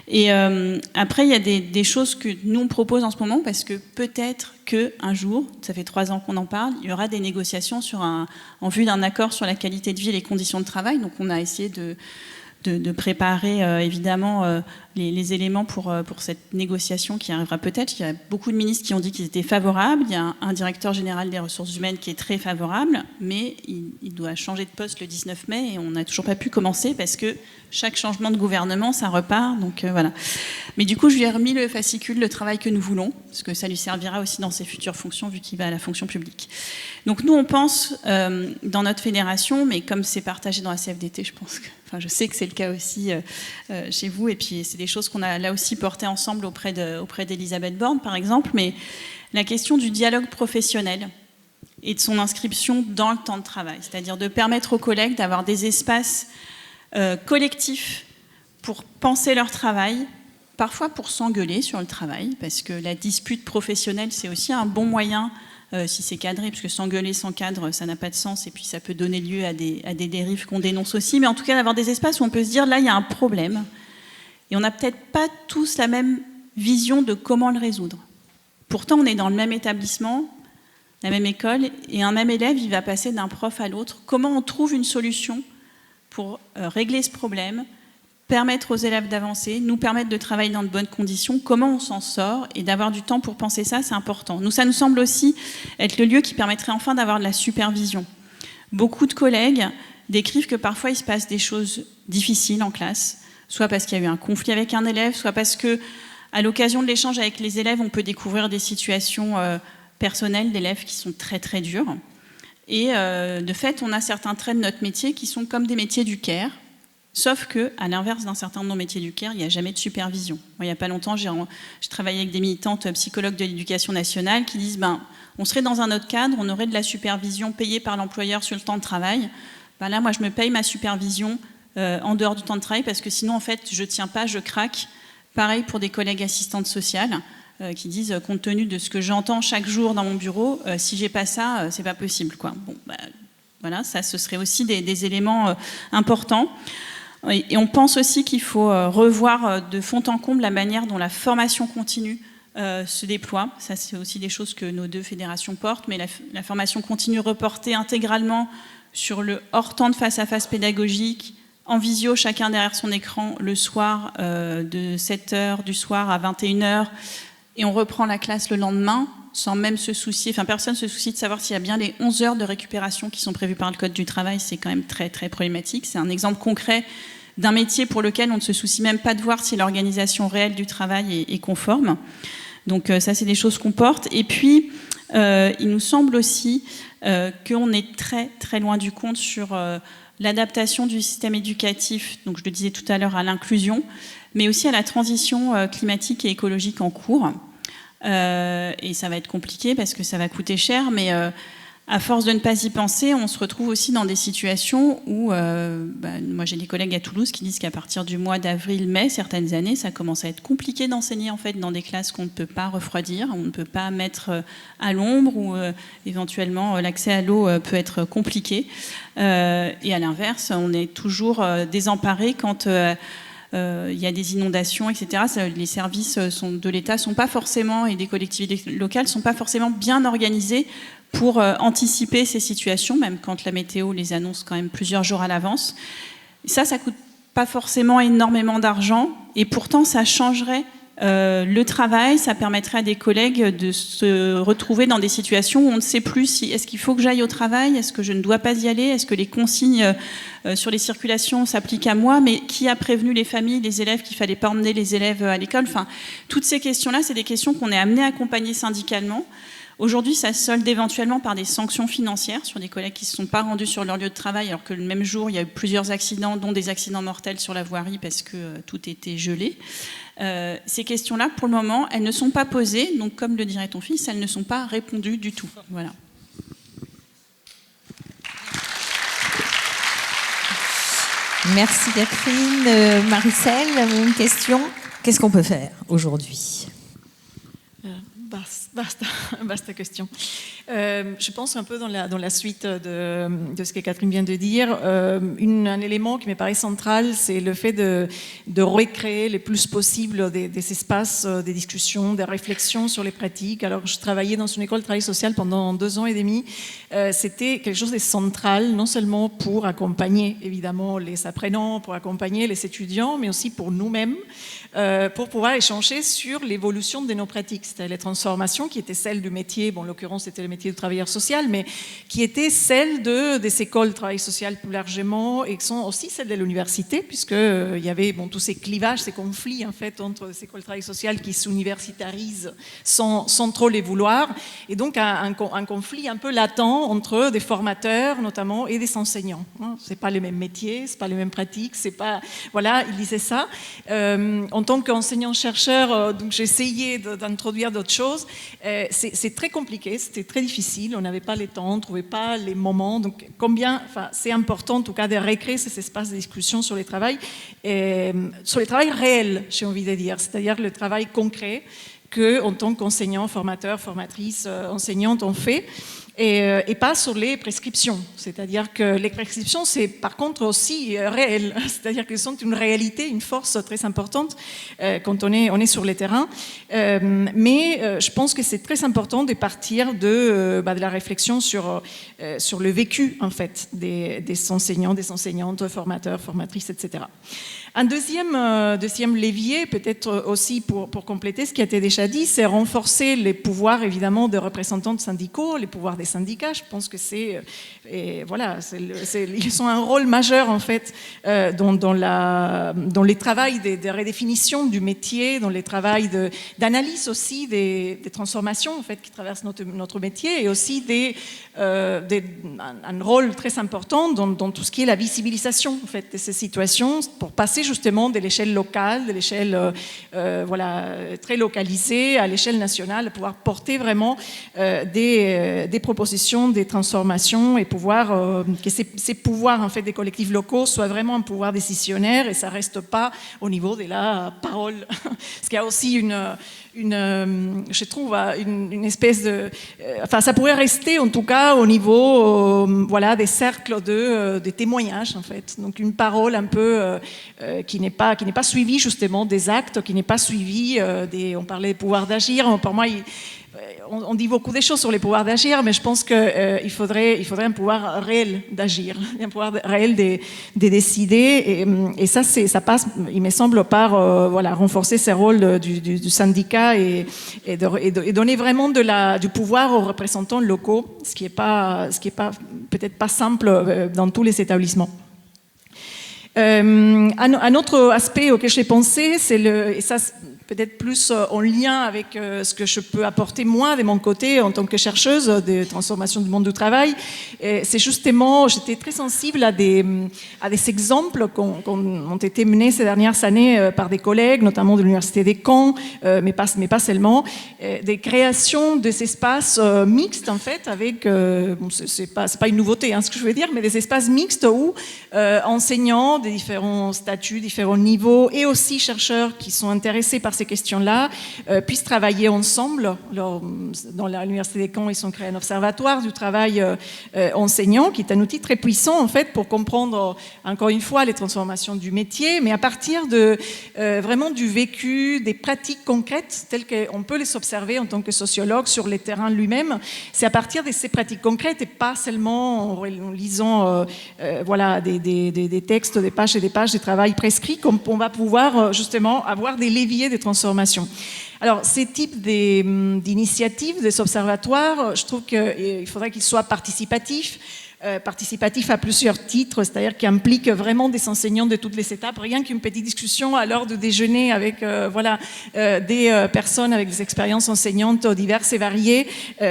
Et après, il y a des choses que nous, on propose en ce moment, parce que peut-être qu'un jour, ça fait 3 ans qu'on en parle, il y aura des négociations en vue d'un accord sur la qualité de vie et les conditions de travail. Donc, on a essayé de préparer évidemment les éléments pour cette négociation qui arrivera peut-être. Il y a beaucoup de ministres qui ont dit qu'ils étaient favorables. Il y a un directeur général des ressources humaines qui est très favorable, mais il doit changer de poste le 19 mai et on n'a toujours pas pu commencer parce que chaque changement de gouvernement, ça repart. Donc voilà. Mais du coup, je lui ai remis le fascicule, le travail que nous voulons, parce que ça lui servira aussi dans ses futures fonctions vu qu'il va à la fonction publique. Donc nous, on pense dans notre fédération, mais comme c'est partagé dans la CFDT, je sais que c'est le cas aussi chez vous, et puis c'est des choses qu'on a là aussi portées ensemble auprès d'Elisabeth Borne, par exemple, mais la question du dialogue professionnel et de son inscription dans le temps de travail, c'est-à-dire de permettre aux collègues d'avoir des espaces collectifs pour penser leur travail, parfois pour s'engueuler sur le travail, parce que la dispute professionnelle, c'est aussi un bon moyen si c'est cadré, parce que s'engueuler sans cadre, ça n'a pas de sens, et puis ça peut donner lieu à des dérives qu'on dénonce aussi, mais en tout cas d'avoir des espaces où on peut se dire, là, il y a un problème, et on n'a peut-être pas tous la même vision de comment le résoudre. Pourtant, on est dans le même établissement, la même école, et un même élève, il va passer d'un prof à l'autre. Comment on trouve une solution pour régler ce problème, permettre aux élèves d'avancer, nous permettre de travailler dans de bonnes conditions, comment on s'en sort, et d'avoir du temps pour penser ça, c'est important. Nous, ça nous semble aussi être le lieu qui permettrait enfin d'avoir de la supervision. Beaucoup de collègues décrivent que parfois il se passe des choses difficiles en classe, soit parce qu'il y a eu un conflit avec un élève, soit parce que, à l'occasion de l'échange avec les élèves, on peut découvrir des situations personnelles d'élèves qui sont très très dures. Et de fait, on a certains traits de notre métier qui sont comme des métiers du care. Sauf qu'à l'inverse d'un certain nombre de métiers du care, il n'y a jamais de supervision. Moi, il n'y a pas longtemps, j'ai travaillé avec des militantes psychologues de l'éducation nationale qui disent on serait dans un autre cadre, on aurait de la supervision payée par l'employeur sur le temps de travail. Là, moi, je me paye ma supervision en dehors du temps de travail parce que sinon, en fait, je ne tiens pas, je craque. Pareil pour des collègues assistantes sociales qui disent, compte tenu de ce que j'entends chaque jour dans mon bureau, si j'ai pas ça, c'est pas possible, quoi. Voilà, ça, ce serait aussi des éléments importants. Et on pense aussi qu'il faut revoir de fond en comble la manière dont la formation continue se déploie. Ça, c'est aussi des choses que nos 2 fédérations portent, mais la formation continue reportée intégralement sur le hors-temps de face-à-face pédagogique, en visio, chacun derrière son écran, le soir de 7h du soir à 21h, et on reprend la classe le lendemain, sans même se soucier, personne ne se soucie de savoir s'il y a bien les 11 heures de récupération qui sont prévues par le Code du travail. C'est quand même très, très problématique. C'est un exemple concret d'un métier pour lequel on ne se soucie même pas de voir si l'organisation réelle du travail est conforme. Donc ça, c'est des choses qu'on porte. Et puis, il nous semble aussi qu'on est très, très loin du compte sur l'adaptation du système éducatif, donc je le disais tout à l'heure, à l'inclusion, mais aussi à la transition climatique et écologique en cours. Et ça va être compliqué parce que ça va coûter cher, mais à force de ne pas y penser, on se retrouve aussi dans des situations où, moi j'ai des collègues à Toulouse qui disent qu'à partir du mois d'avril-mai, certaines années, ça commence à être compliqué d'enseigner en fait dans des classes qu'on ne peut pas refroidir, on ne peut pas mettre à l'ombre, ou éventuellement l'accès à l'eau peut être compliqué. Et à l'inverse, on est toujours désemparé quand il y a des inondations, etc. Les services de l'État sont pas forcément, et des collectivités locales sont pas forcément bien organisés pour anticiper ces situations, même quand la météo les annonce quand même plusieurs jours à l'avance. Ça coûte pas forcément énormément d'argent, et pourtant ça changerait Le travail, ça permettrait à des collègues de se retrouver dans des situations où on ne sait plus si est-ce qu'il faut que j'aille au travail, est-ce que je ne dois pas y aller, est-ce que les consignes sur les circulations s'appliquent à moi, mais qui a prévenu les familles, les élèves qu'il ne fallait pas emmener les élèves à l'école. Enfin, toutes ces questions-là, c'est des questions qu'on est amené à accompagner syndicalement. Aujourd'hui, ça se solde éventuellement par des sanctions financières sur des collègues qui ne se sont pas rendus sur leur lieu de travail, alors que le même jour, il y a eu plusieurs accidents, dont des accidents mortels sur la voirie parce que tout était gelé. Ces questions-là, pour le moment, elles ne sont pas posées, donc comme le dirait ton fils, elles ne sont pas répondues du tout. Voilà. Merci Catherine. Maricel, une question. Qu'est-ce qu'on peut faire aujourd'hui ? Vaste question. Je pense un peu dans la suite de ce que Catherine vient de dire. Un élément qui me paraît central, c'est le fait de recréer le plus possible des espaces de discussion, de réflexion sur les pratiques. Alors, je travaillais dans une école de travail social pendant 2 ans et demi. C'était quelque chose de central, non seulement pour accompagner, évidemment, les apprenants, pour accompagner les étudiants, mais aussi pour nous-mêmes, pour pouvoir échanger sur l'évolution de nos pratiques. C'était les transformations qui étaient celles du métier, bon, en l'occurrence, c'était le métier de travailleur social, mais qui étaient celles des écoles de travail social plus largement, et qui sont aussi celles de l'université, puisqu'il y avait tous ces clivages, ces conflits, en fait, entre les écoles de travail social qui s'universitarisent sans trop les vouloir, et donc un conflit un peu latent entre des formateurs, notamment, et des enseignants. C'est pas les mêmes métiers, c'est pas les mêmes pratiques, c'est pas... Voilà, il disait ça. En tant qu'enseignant-chercheur, donc j'ai essayé d'introduire d'autres choses. C'est très compliqué, c'était très difficile, on n'avait pas les temps, on ne trouvait pas les moments. Donc c'est important en tout cas de recréer ces espaces de discussion sur les travails réels, j'ai envie de dire, c'est-à-dire le travail concret qu'en tant qu'enseignant, formateur, formatrice, enseignante, on fait. Et pas sur les prescriptions. C'est-à-dire que les prescriptions, c'est par contre aussi réel. C'est-à-dire qu'elles sont une réalité, une force très importante quand on est sur les terrains. Mais je pense que c'est très important de partir de la réflexion sur le vécu, en fait, des enseignants, des enseignantes, formateurs, formatrices, etc. Un deuxième levier, peut-être aussi pour compléter ce qui a été déjà dit, c'est renforcer les pouvoirs, évidemment, des représentants syndicaux, les pouvoirs des syndicats. Je pense que ils ont un rôle majeur, en fait, dans les travails de redéfinition du métier, dans les travails d'analyse aussi des transformations, en fait, qui traversent notre métier, et aussi un rôle très important dans tout ce qui est la visibilisation, en fait, de ces situations, pour passer justement de l'échelle locale, de l'échelle très localisée à l'échelle nationale, pouvoir porter vraiment des propositions, des transformations, et pouvoir que ces pouvoirs, en fait, des collectifs locaux soient vraiment un pouvoir décisionnaire, et ça reste pas au niveau de la parole. Parce qu'il y a aussi je trouve une espèce de... ça pourrait rester en tout cas au niveau des cercles de témoignages, en fait. Donc une parole un peu qui n'est pas suivie justement des actes, qui n'est pas suivie on parlait des pouvoirs d'agir. Pour moi, on dit beaucoup de choses sur les pouvoirs d'agir, mais je pense qu'il faudrait un pouvoir réel d'agir, un pouvoir réel de décider, et ça passe, il me semble, par renforcer ce rôle du syndicat et donner vraiment du pouvoir aux représentants locaux, ce qui est pas peut-être pas simple dans tous les établissements. Un autre aspect auquel j'ai pensé, et ça peut-être plus en lien avec ce que je peux apporter moi de mon côté en tant que chercheuse de transformation du monde du travail, c'est justement, j'étais très sensible à des exemples qui ont été menés ces dernières années par des collègues, notamment de l'Université des Caen, mais pas seulement, des créations de ces espaces mixtes, en fait, avec, c'est pas une nouveauté, ce que je veux dire, mais des espaces mixtes où enseignants de différents statuts, différents niveaux, et aussi chercheurs qui sont intéressés par ces questions-là, puissent travailler ensemble. Alors, dans l'Université des Caen, ils ont créé un observatoire du travail enseignant, qui est un outil très puissant, en fait, pour comprendre, encore une fois, les transformations du métier, mais à partir vraiment du vécu, des pratiques concrètes, telles qu'on peut les observer en tant que sociologue sur les terrains lui-même. C'est à partir de ces pratiques concrètes, et pas seulement en lisant des textes, des pages et des pages de travail prescrits, qu'on va pouvoir justement avoir des leviers de transformations. Alors, ces types d'initiatives, des observatoires, je trouve qu'il faudrait qu'ils soient participatifs. Participatif à plusieurs titres, c'est-à-dire qui implique vraiment des enseignants de toutes les étapes. Rien qu'une petite discussion à l'heure de déjeuner avec des personnes avec des expériences enseignantes diverses et variées,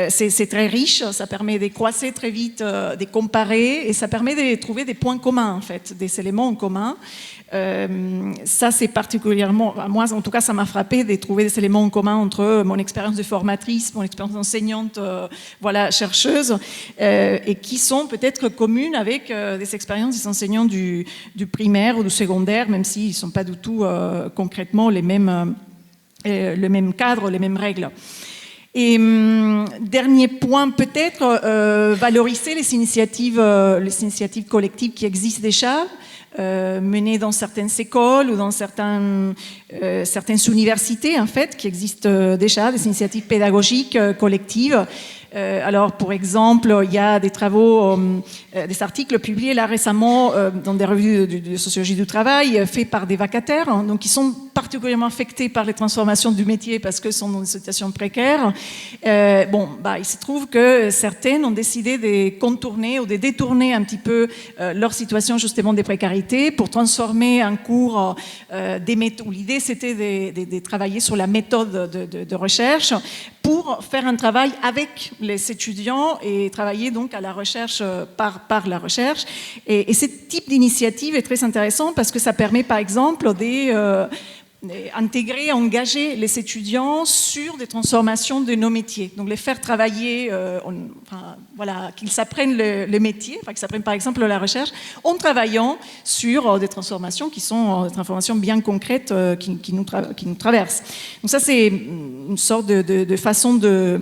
c'est très riche, ça permet de croiser très vite, de comparer, et ça permet de trouver des points communs, en fait, des éléments en commun. Ça, c'est particulièrement, moi en tout cas, ça m'a frappé de trouver des éléments en commun entre mon expérience de formatrice, mon expérience d'enseignante, chercheuse, et qui sont peut-être communes avec des expériences des enseignants du primaire ou du secondaire, même s'ils ne sont pas du tout concrètement le même cadre, les mêmes règles. Et dernier point, peut-être, valoriser les initiatives collectives qui existent déjà, menées dans certaines écoles ou dans certaines universités, en fait, qui existent déjà, des initiatives pédagogiques collectives. Alors, pour exemple, il y a des travaux, des articles publiés là récemment dans des revues de sociologie du travail, faits par des vacataires, hein, donc qui sont particulièrement affectés par les transformations du métier parce qu'ils sont dans une situation précaire. Il se trouve que certaines ont décidé de contourner ou de détourner un petit peu leur situation justement de précarité pour transformer un cours des méthodes. L'idée, c'était de travailler sur la méthode de recherche pour faire un travail avec les étudiants et travailler donc à la recherche par la recherche. Et ce type d'initiative est très intéressant parce que ça permet par exemple d'intégrer, engager les étudiants sur des transformations de nos métiers. Donc les faire travailler, qu'ils s'apprennent le métier, qu'ils s'apprennent par exemple la recherche, en travaillant sur des transformations qui sont des transformations bien concrètes qui nous traversent. Donc ça, c'est une sorte de façon de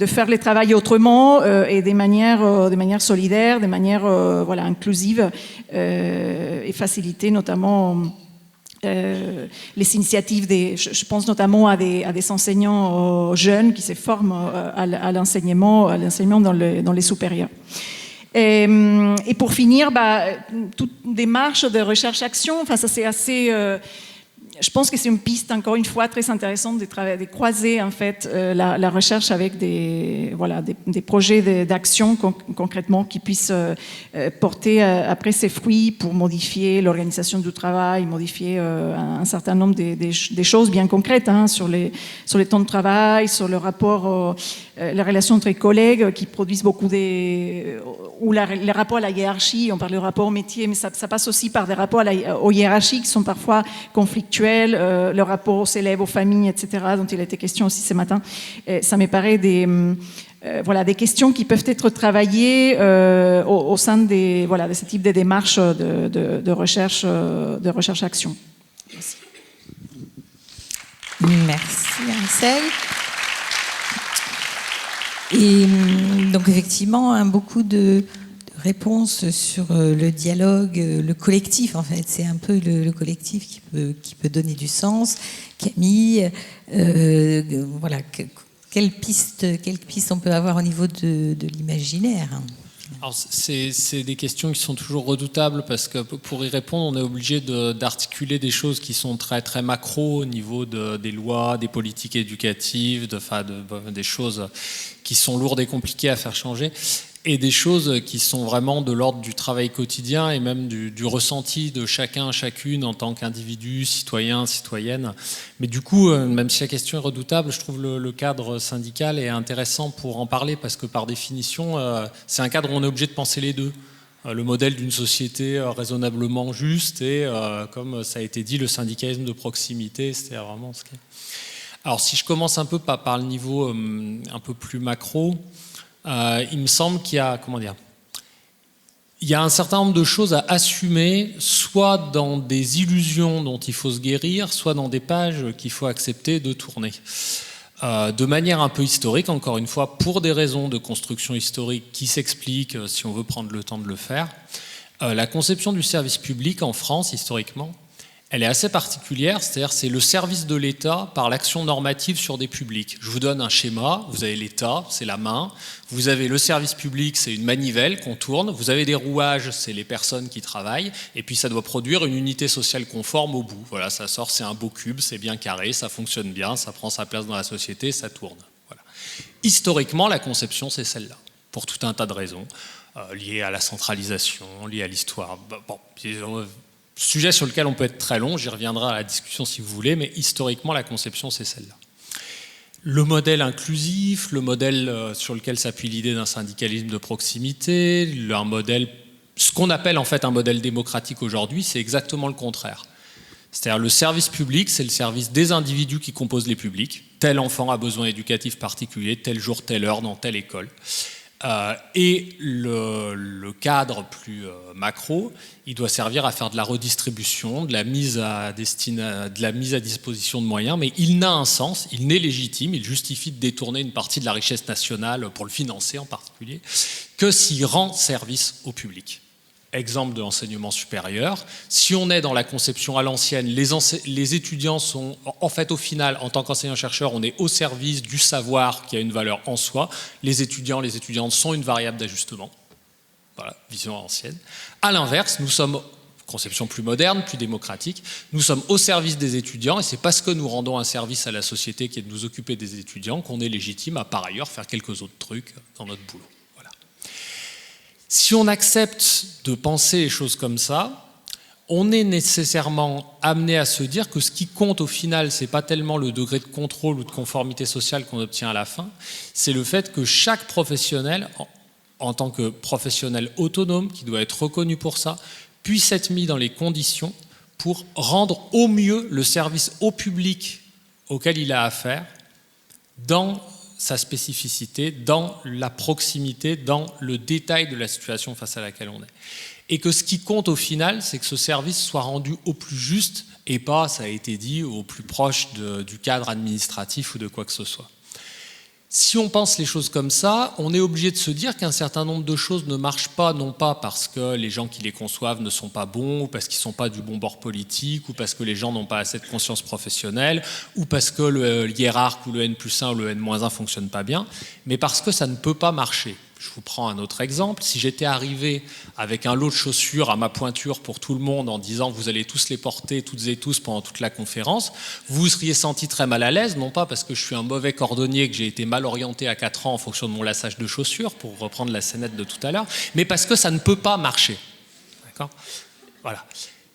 faire les travail autrement et des manières solidaires, des manières inclusives et faciliter notamment les initiatives je pense notamment à des enseignants jeunes qui se forment à l'enseignement dans les supérieurs. Et pour finir, toute démarche de recherche-action, ça c'est assez... je pense que c'est une piste, encore une fois, très intéressante de croiser en fait, la recherche avec des projets d'action concrètement qui puissent porter après ses fruits pour modifier l'organisation du travail, modifier un certain nombre des choses bien concrètes sur les temps de travail, sur le rapport, les relations entre les collègues qui produisent beaucoup ou les rapports à la hiérarchie. On parle de rapport au métier, mais ça passe aussi par des rapports aux hiérarchies qui sont parfois conflictuels, le rapport aux élèves, aux familles, etc., dont il a été question aussi ce matin. Ça me paraît des questions qui peuvent être travaillées au sein de ce type de démarches de recherche-action. Merci. Merci, Ansel. Et donc, effectivement, beaucoup de réponse sur le dialogue, le collectif en fait, c'est un peu le collectif qui peut donner du sens. Camille, quelle piste on peut avoir au niveau de l'imaginaire? Alors c'est des questions qui sont toujours redoutables parce que pour y répondre, on est obligé d'articuler des choses qui sont très très macro au niveau des lois, des politiques éducatives, des choses qui sont lourdes et compliquées à faire changer, et des choses qui sont vraiment de l'ordre du travail quotidien et même du ressenti de chacun, chacune en tant qu'individu, citoyen, citoyenne. Mais du coup, même si la question est redoutable, je trouve le cadre syndical est intéressant pour en parler parce que par définition, c'est un cadre où on est obligé de penser les deux. Le modèle d'une société raisonnablement juste et, comme ça a été dit, le syndicalisme de proximité, c'était vraiment ce qui est. Alors si je commence un peu par le niveau un peu plus macro, il me semble qu'il y a, il y a un certain nombre de choses à assumer, soit dans des illusions dont il faut se guérir, soit dans des pages qu'il faut accepter de tourner. De manière un peu historique, encore une fois, pour des raisons de construction historique qui s'expliquent si on veut prendre le temps de le faire. La conception du service public en France, historiquement, Elle est assez particulière, c'est-à-dire c'est le service de l'État par l'action normative sur des publics. Je vous donne un schéma, vous avez l'État, c'est la main, vous avez le service public, c'est une manivelle qu'on tourne, vous avez des rouages, c'est les personnes qui travaillent, et puis ça doit produire une unité sociale conforme au bout. Voilà, ça sort, c'est un beau cube, c'est bien carré, ça fonctionne bien, ça prend sa place dans la société, ça tourne. Voilà. Historiquement, la conception, c'est celle-là, pour tout un tas de raisons, liées à la centralisation, liées à l'histoire. Bon, sujet sur lequel on peut être très long, j'y reviendrai à la discussion si vous voulez, mais historiquement, la conception, c'est celle-là. Le modèle inclusif, le modèle sur lequel s'appuie l'idée d'un syndicalisme de proximité, un modèle, ce qu'on appelle en fait un modèle démocratique aujourd'hui, c'est exactement le contraire. C'est-à-dire le service public, c'est le service des individus qui composent les publics. Tel enfant a besoin éducatif particulier, tel jour, telle heure, dans telle école. Et le cadre plus macro, il doit servir à faire de la redistribution, de la mise à disposition de moyens, mais il n'a un sens, il n'est légitime, il justifie de détourner une partie de la richesse nationale pour le financer en particulier, que s'il rend service au public. Exemple de l'enseignement supérieur, si on est dans la conception à l'ancienne, les étudiants sont, en fait au final, en tant qu'enseignant-chercheur, on est au service du savoir qui a une valeur en soi. Les étudiants, les étudiantes sont une variable d'ajustement. Voilà, vision ancienne. À l'inverse, nous sommes, conception plus moderne, plus démocratique, nous sommes au service des étudiants et c'est parce que nous rendons un service à la société qui est de nous occuper des étudiants qu'on est légitime à par ailleurs faire quelques autres trucs dans notre boulot. Si on accepte de penser les choses comme ça, on est nécessairement amené à se dire que ce qui compte au final, ce n'est pas tellement le degré de contrôle ou de conformité sociale qu'on obtient à la fin, c'est le fait que chaque professionnel, en tant que professionnel autonome, qui doit être reconnu pour ça, puisse être mis dans les conditions pour rendre au mieux le service au public auquel il a affaire dans sa spécificité, dans la proximité, dans le détail de la situation face à laquelle on est. Et que ce qui compte au final, c'est que ce service soit rendu au plus juste et pas, ça a été dit, au plus proche du cadre administratif ou de quoi que ce soit. Si on pense les choses comme ça, on est obligé de se dire qu'un certain nombre de choses ne marchent pas, non pas parce que les gens qui les conçoivent ne sont pas bons, ou parce qu'ils ne sont pas du bon bord politique, ou parce que les gens n'ont pas assez de conscience professionnelle, ou parce que le hiérarque ou le N+1 ou le N-1 ne fonctionne pas bien, mais parce que ça ne peut pas marcher. Je vous prends un autre exemple. Si j'étais arrivé avec un lot de chaussures à ma pointure pour tout le monde en disant vous allez tous les porter, toutes et tous, pendant toute la conférence, vous vous seriez senti très mal à l'aise, non pas parce que je suis un mauvais cordonnier, que j'ai été mal orienté à 4 ans en fonction de mon lassage de chaussures, pour reprendre la scénette de tout à l'heure, mais parce que ça ne peut pas marcher. D'accord ? Voilà.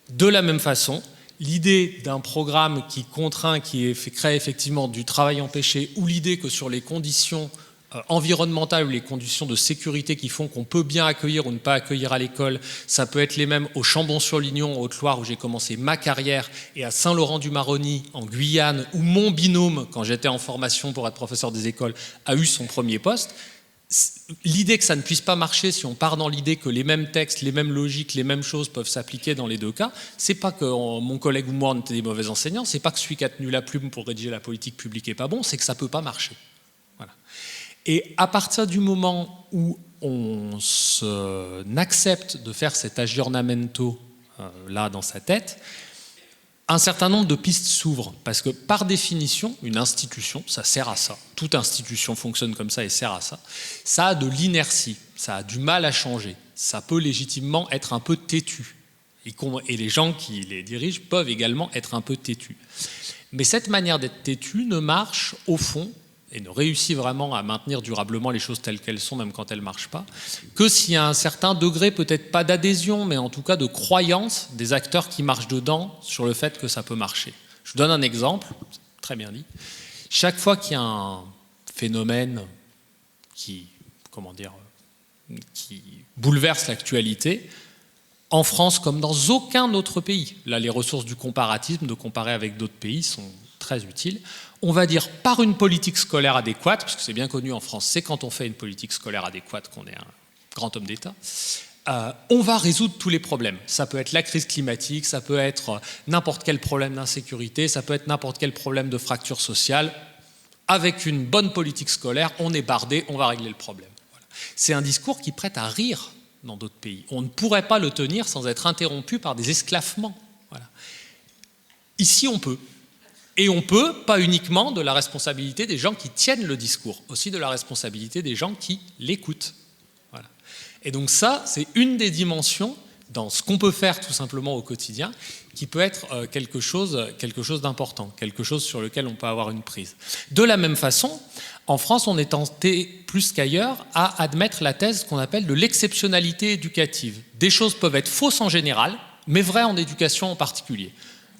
De la même façon, l'idée d'un programme qui contraint, qui crée effectivement du travail empêché, ou l'idée que sur les conditions environnementales ou les conditions de sécurité qui font qu'on peut bien accueillir ou ne pas accueillir à l'école, ça peut être les mêmes au Chambon-sur-Lignon, en Haute-Loire, où j'ai commencé ma carrière, et à Saint-Laurent-du-Maroni, en Guyane, où mon binôme, quand j'étais en formation pour être professeur des écoles, a eu son premier poste. L'idée que ça ne puisse pas marcher si on part dans l'idée que les mêmes textes, les mêmes logiques, les mêmes choses peuvent s'appliquer dans les deux cas, c'est pas que mon collègue ou moi on était des mauvais enseignants, c'est pas que celui qui a tenu la plume pour rédiger la politique publique est pas bon, c'est que ça peut pas marcher. Voilà. Et à partir du moment où on accepte de faire cet aggiornamento là dans sa tête, un certain nombre de pistes s'ouvrent, parce que par définition, une institution, ça sert à ça. Toute institution fonctionne comme ça et sert à ça. Ça a de l'inertie, ça a du mal à changer, ça peut légitimement être un peu têtu. Et les gens qui les dirigent peuvent également être un peu têtus. Mais cette manière d'être têtu ne marche au fond, et ne réussit vraiment à maintenir durablement les choses telles qu'elles sont, même quand elles ne marchent pas, que s'il y a un certain degré, peut-être pas d'adhésion, mais en tout cas de croyance des acteurs qui marchent dedans sur le fait que ça peut marcher. Je vous donne un exemple, très bien dit. Chaque fois qu'il y a un phénomène qui bouleverse l'actualité, en France comme dans aucun autre pays, là les ressources du comparatisme, de comparer avec d'autres pays, sont très utiles, on va dire par une politique scolaire adéquate, parce que c'est bien connu en France, c'est quand on fait une politique scolaire adéquate qu'on est un grand homme d'État, on va résoudre tous les problèmes. Ça peut être la crise climatique, ça peut être n'importe quel problème d'insécurité, ça peut être n'importe quel problème de fracture sociale. Avec une bonne politique scolaire, on est bardé, on va régler le problème. Voilà. C'est un discours qui prête à rire dans d'autres pays. On ne pourrait pas le tenir sans être interrompu par des esclaffements. Voilà. Ici, on peut. Et on peut, pas uniquement de la responsabilité des gens qui tiennent le discours, aussi de la responsabilité des gens qui l'écoutent. Voilà. Et donc ça, c'est une des dimensions dans ce qu'on peut faire tout simplement au quotidien, qui peut être quelque chose d'important, quelque chose sur lequel on peut avoir une prise. De la même façon, en France, on est tenté plus qu'ailleurs à admettre la thèse qu'on appelle de l'exceptionnalité éducative. Des choses peuvent être fausses en général, mais vraies en éducation en particulier.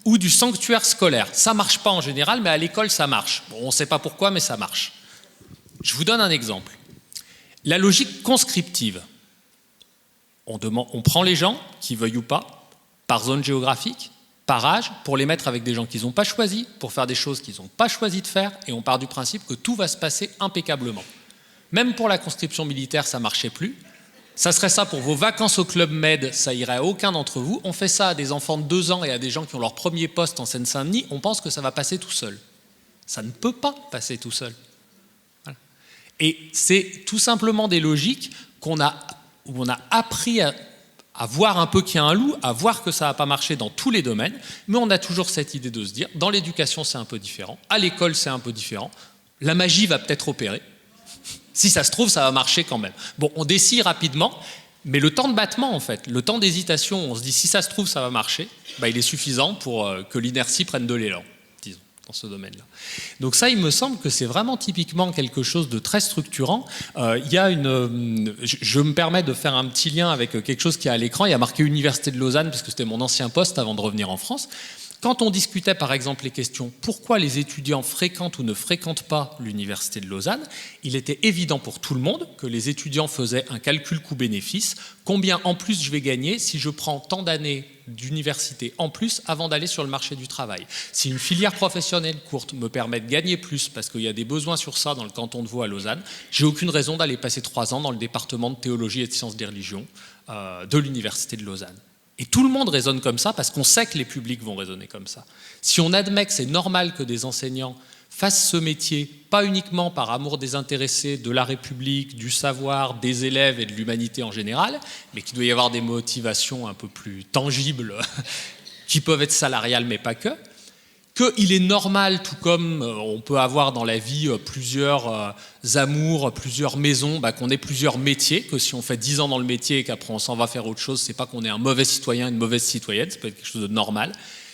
Ou du sanctuaire scolaire. Ça ne marche pas en général, mais à l'école, ça marche. Bon, on ne sait pas pourquoi, mais ça marche. Je vous donne un exemple. La logique conscriptive. On prend les gens, qui veuillent ou pas, par zone géographique, par âge, pour les mettre avec des gens qu'ils n'ont pas choisis, pour faire des choses qu'ils n'ont pas choisi de faire, et on part du principe que tout va se passer impeccablement. Même pour la conscription militaire, ça ne marchait plus. Ça serait ça pour vos vacances au Club Med, ça irait à aucun d'entre vous. On fait ça à des enfants de 2 ans et à des gens qui ont leur premier poste en Seine-Saint-Denis, on pense que ça va passer tout seul. Ça ne peut pas passer tout seul. Voilà. Et c'est tout simplement des logiques où on a appris à voir un peu qu'il y a un loup, à voir que ça n'a pas marché dans tous les domaines, mais on a toujours cette idée de se dire, dans l'éducation c'est un peu différent, à l'école c'est un peu différent, la magie va peut-être opérer, si ça se trouve ça va marcher quand même. Bon, on décide rapidement, mais le temps de battement en fait, le temps d'hésitation, on se dit si ça se trouve ça va marcher, il est suffisant pour que l'inertie prenne de l'élan, disons, dans ce domaine-là. Donc ça, il me semble que c'est vraiment typiquement quelque chose de très structurant. Je me permets de faire un petit lien avec quelque chose qui est à l'écran. Il y a marqué Université de Lausanne, parce que c'était mon ancien poste avant de revenir en France. Quand on discutait par exemple les questions pourquoi les étudiants fréquentent ou ne fréquentent pas l'Université de Lausanne, il était évident pour tout le monde que les étudiants faisaient un calcul coût-bénéfice. Combien en plus je vais gagner si je prends tant d'années d'université en plus avant d'aller sur le marché du travail? Si une filière professionnelle courte me permet de gagner plus parce qu'il y a des besoins sur ça dans le canton de Vaud à Lausanne, j'ai aucune raison d'aller passer 3 ans dans le département de théologie et de sciences des religions de l'Université de Lausanne. Et tout le monde raisonne comme ça parce qu'on sait que les publics vont raisonner comme ça. Si on admet que c'est normal que des enseignants fassent ce métier, pas uniquement par amour désintéressé de la République, du savoir, des élèves et de l'humanité en général, mais qu'il doit y avoir des motivations un peu plus tangibles qui peuvent être salariales mais pas qu'il est normal, tout comme on peut avoir dans la vie plusieurs amours, plusieurs maisons, qu'on ait plusieurs métiers, que si on fait 10 ans dans le métier et qu'après on s'en va faire autre chose, c'est pas qu'on est un mauvais citoyen, une mauvaise citoyenne, ça peut être quelque chose de normal.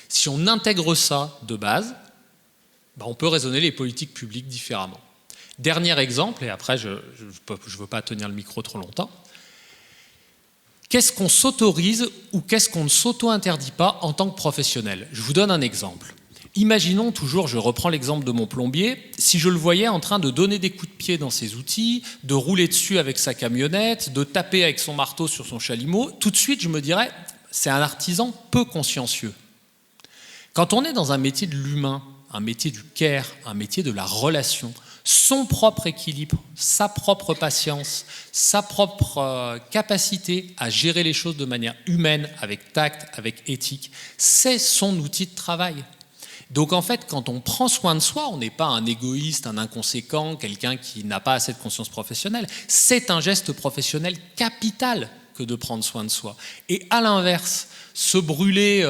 Si on intègre ça de base, on peut raisonner les politiques publiques différemment. Dernier exemple, et après je ne veux pas tenir le micro trop longtemps. Qu'est-ce qu'on s'autorise ou qu'est-ce qu'on ne s'auto-interdit pas en tant que professionnel? Je vous donne un exemple. Imaginons toujours, je reprends l'exemple de mon plombier, si je le voyais en train de donner des coups de pied dans ses outils, de rouler dessus avec sa camionnette, de taper avec son marteau sur son chalumeau, tout de suite je me dirais, c'est un artisan peu consciencieux. Quand on est dans un métier de l'humain, un métier du care, un métier de la relation, son propre équilibre, sa propre patience, sa propre capacité à gérer les choses de manière humaine, avec tact, avec éthique, c'est son outil de travail. Donc en fait, quand on prend soin de soi, on n'est pas un égoïste, un inconséquent, quelqu'un qui n'a pas assez de conscience professionnelle. C'est un geste professionnel capital que de prendre soin de soi. Et à l'inverse, se brûler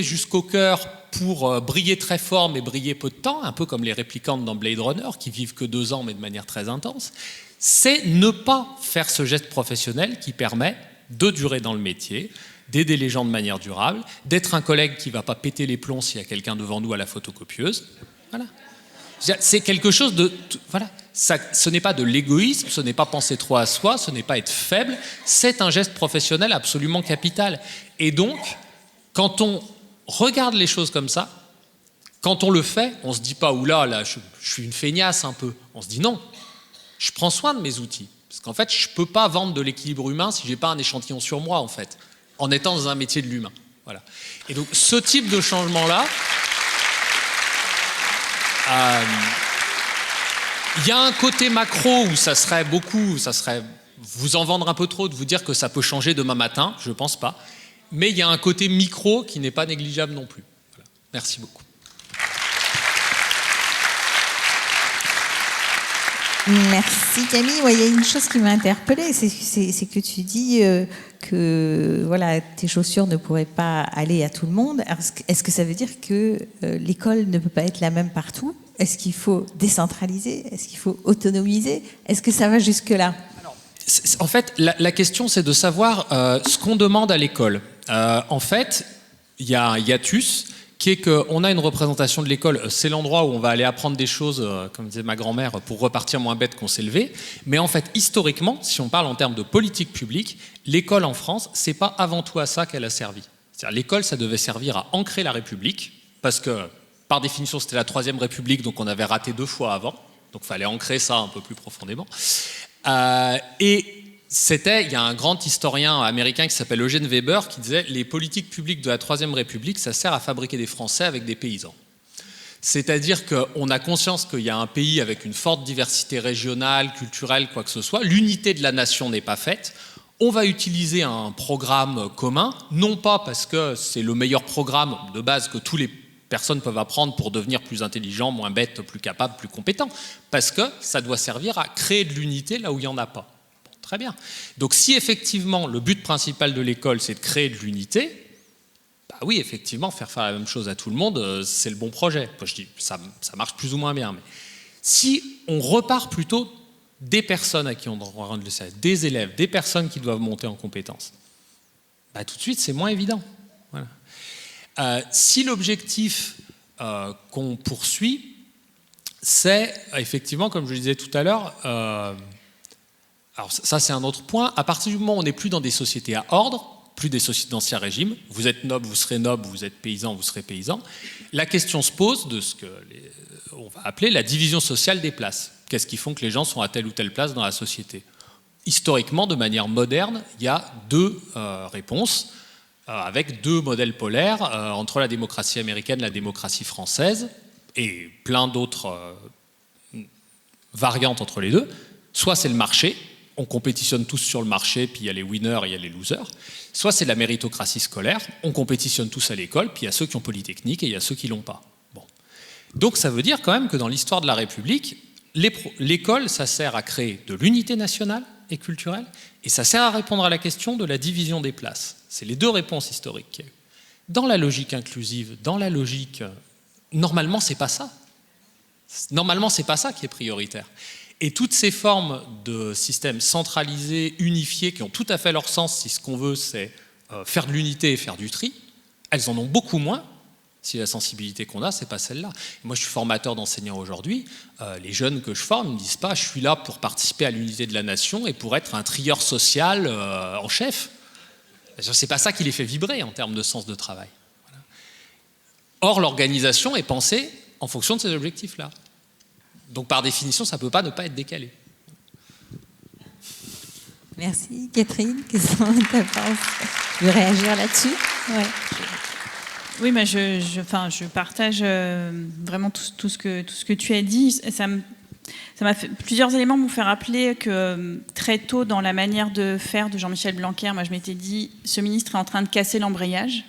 jusqu'au cœur pour briller très fort mais briller peu de temps, un peu comme les réplicantes dans Blade Runner qui vivent que 2 ans mais de manière très intense, c'est ne pas faire ce geste professionnel qui permet de durer dans le métier, d'aider les gens de manière durable, d'être un collègue qui ne va pas péter les plombs s'il y a quelqu'un devant nous à la photocopieuse. Voilà. C'est quelque chose de... Voilà. Ça, ce n'est pas de l'égoïsme, ce n'est pas penser trop à soi, ce n'est pas être faible, c'est un geste professionnel absolument capital. Et donc, quand on regarde les choses comme ça, quand on le fait, on ne se dit pas « oula, là, je suis une feignasse un peu ». On se dit « non, je prends soin de mes outils ». Parce qu'en fait, je ne peux pas vendre de l'équilibre humain si je n'ai pas un échantillon sur moi, en fait, en étant dans un métier de l'humain. Voilà. Et donc, ce type de changement-là, il y a un côté macro où ça serait vous en vendre un peu trop, de vous dire que ça peut changer demain matin, je ne pense pas. Mais il y a un côté micro qui n'est pas négligeable non plus. Voilà. Merci beaucoup. Merci Camille. Ouais, il y a une chose qui m'a interpellée, c'est que tu dis que voilà, tes chaussures ne pourraient pas aller à tout le monde. Est-ce que ça veut dire que l'école ne peut pas être la même partout? Est-ce qu'il faut décentraliser? Est-ce qu'il faut autonomiser? Est-ce que ça va jusque-là? En fait, la question, c'est de savoir ce qu'on demande à l'école. En fait, il y a un hiatus qui est qu'on a une représentation de l'école, c'est l'endroit où on va aller apprendre des choses, comme disait ma grand-mère, pour repartir moins bête qu'on s'est levé. Mais en fait, historiquement, si on parle en termes de politique publique, l'école en France, c'est pas avant tout à ça qu'elle a servi. C'est-à-dire, l'école, ça devait servir à ancrer la République, parce que, par définition, c'était la Troisième République, donc on avait raté 2 fois avant, donc il fallait ancrer ça un peu plus profondément. Il y a un grand historien américain qui s'appelle Eugene Weber qui disait « Les politiques publiques de la Troisième République, ça sert à fabriquer des Français avec des paysans ». C'est-à-dire qu'on a conscience qu'il y a un pays avec une forte diversité régionale, culturelle, quoi que ce soit. L'unité de la nation n'est pas faite. On va utiliser un programme commun, non pas parce que c'est le meilleur programme de base que tous les personnes peuvent apprendre pour devenir plus intelligents, moins bêtes, plus capables, plus compétents, parce que ça doit servir à créer de l'unité là où il n'y en a pas. Très bien. Donc si effectivement le but principal de l'école c'est de créer de l'unité, bah oui effectivement faire la même chose à tout le monde c'est le bon projet. Je dis ça marche plus ou moins bien, mais si on repart plutôt des personnes à qui on doit rendre le service, des élèves, des personnes qui doivent monter en compétences, bah tout de suite c'est moins évident. Voilà. Si l'objectif qu'on poursuit c'est effectivement comme je le disais tout à l'heure. Alors ça c'est un autre point, à partir du moment où on n'est plus dans des sociétés à ordre, plus des sociétés d'Ancien Régime, vous êtes noble, vous serez noble, vous êtes paysan, vous serez paysan, la question se pose de ce qu'on va appeler la division sociale des places. Qu'est-ce qui font que les gens sont à telle ou telle place dans la société? Historiquement, de manière moderne, il y a 2 réponses, avec 2 modèles polaires, entre la démocratie américaine et la démocratie française, et plein d'autres variantes entre les deux. Soit c'est le marché, on compétitionne tous sur le marché, puis il y a les winners et il y a les losers. Soit c'est la méritocratie scolaire, on compétitionne tous à l'école, puis il y a ceux qui ont Polytechnique et il y a ceux qui l'ont pas. Bon. Donc ça veut dire quand même que dans l'histoire de la République, l'école, ça sert à créer de l'unité nationale et culturelle, et ça sert à répondre à la question de la division des places. C'est les 2 réponses historiques qu'il y a eu. Dans la logique inclusive, dans la logique... Normalement, c'est pas ça. Normalement, c'est pas ça qui est prioritaire. Et toutes ces formes de systèmes centralisés, unifiés, qui ont tout à fait leur sens si ce qu'on veut c'est faire de l'unité et faire du tri, elles en ont beaucoup moins si la sensibilité qu'on a, c'est pas celle-là. Et moi je suis formateur d'enseignants aujourd'hui, les jeunes que je forme ne me disent pas je suis là pour participer à l'unité de la nation et pour être un trieur social en chef. C'est pas ça qui les fait vibrer en termes de sens de travail. Voilà. Or l'organisation est pensée en fonction de ces objectifs-là. Donc par définition, ça ne peut pas ne pas être décalé. Merci. Catherine, qu'est-ce que tu penses? Tu veux réagir là-dessus? Ouais. Oui, mais je partage vraiment tout ce que tu as dit. Plusieurs éléments m'ont fait rappeler que très tôt dans la manière de faire de Jean-Michel Blanquer, moi je m'étais dit, ce ministre est en train de casser l'embrayage.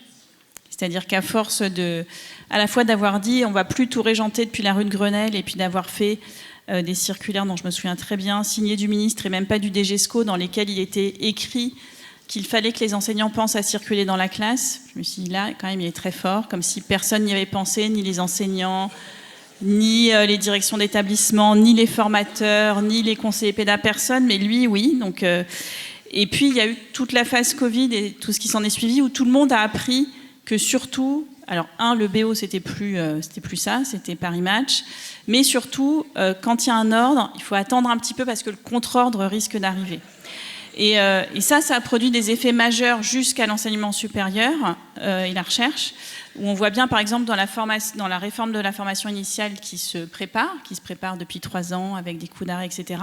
C'est-à-dire qu'à force à la fois d'avoir dit on ne va plus tout régenter depuis la rue de Grenelle et puis d'avoir fait des circulaires dont je me souviens très bien, signés du ministre et même pas du DGESCO, dans lesquels il était écrit qu'il fallait que les enseignants pensent à circuler dans la classe. Je me suis dit là, quand même, il est très fort, comme si personne n'y avait pensé, ni les enseignants, ni les directions d'établissement, ni les formateurs, ni les conseillers pédagogiques, personne, mais lui, oui. Donc, et puis, il y a eu toute la phase Covid et tout ce qui s'en est suivi, où tout le monde a appris que surtout, alors le BO c'était plus ça, c'était Paris Match, mais surtout quand il y a un ordre, il faut attendre un petit peu parce que le contre-ordre risque d'arriver. Et ça a produit des effets majeurs jusqu'à l'enseignement supérieur et la recherche, où on voit bien par exemple dans la réforme de la formation initiale qui se prépare depuis 3 ans avec des coups d'arrêt, etc.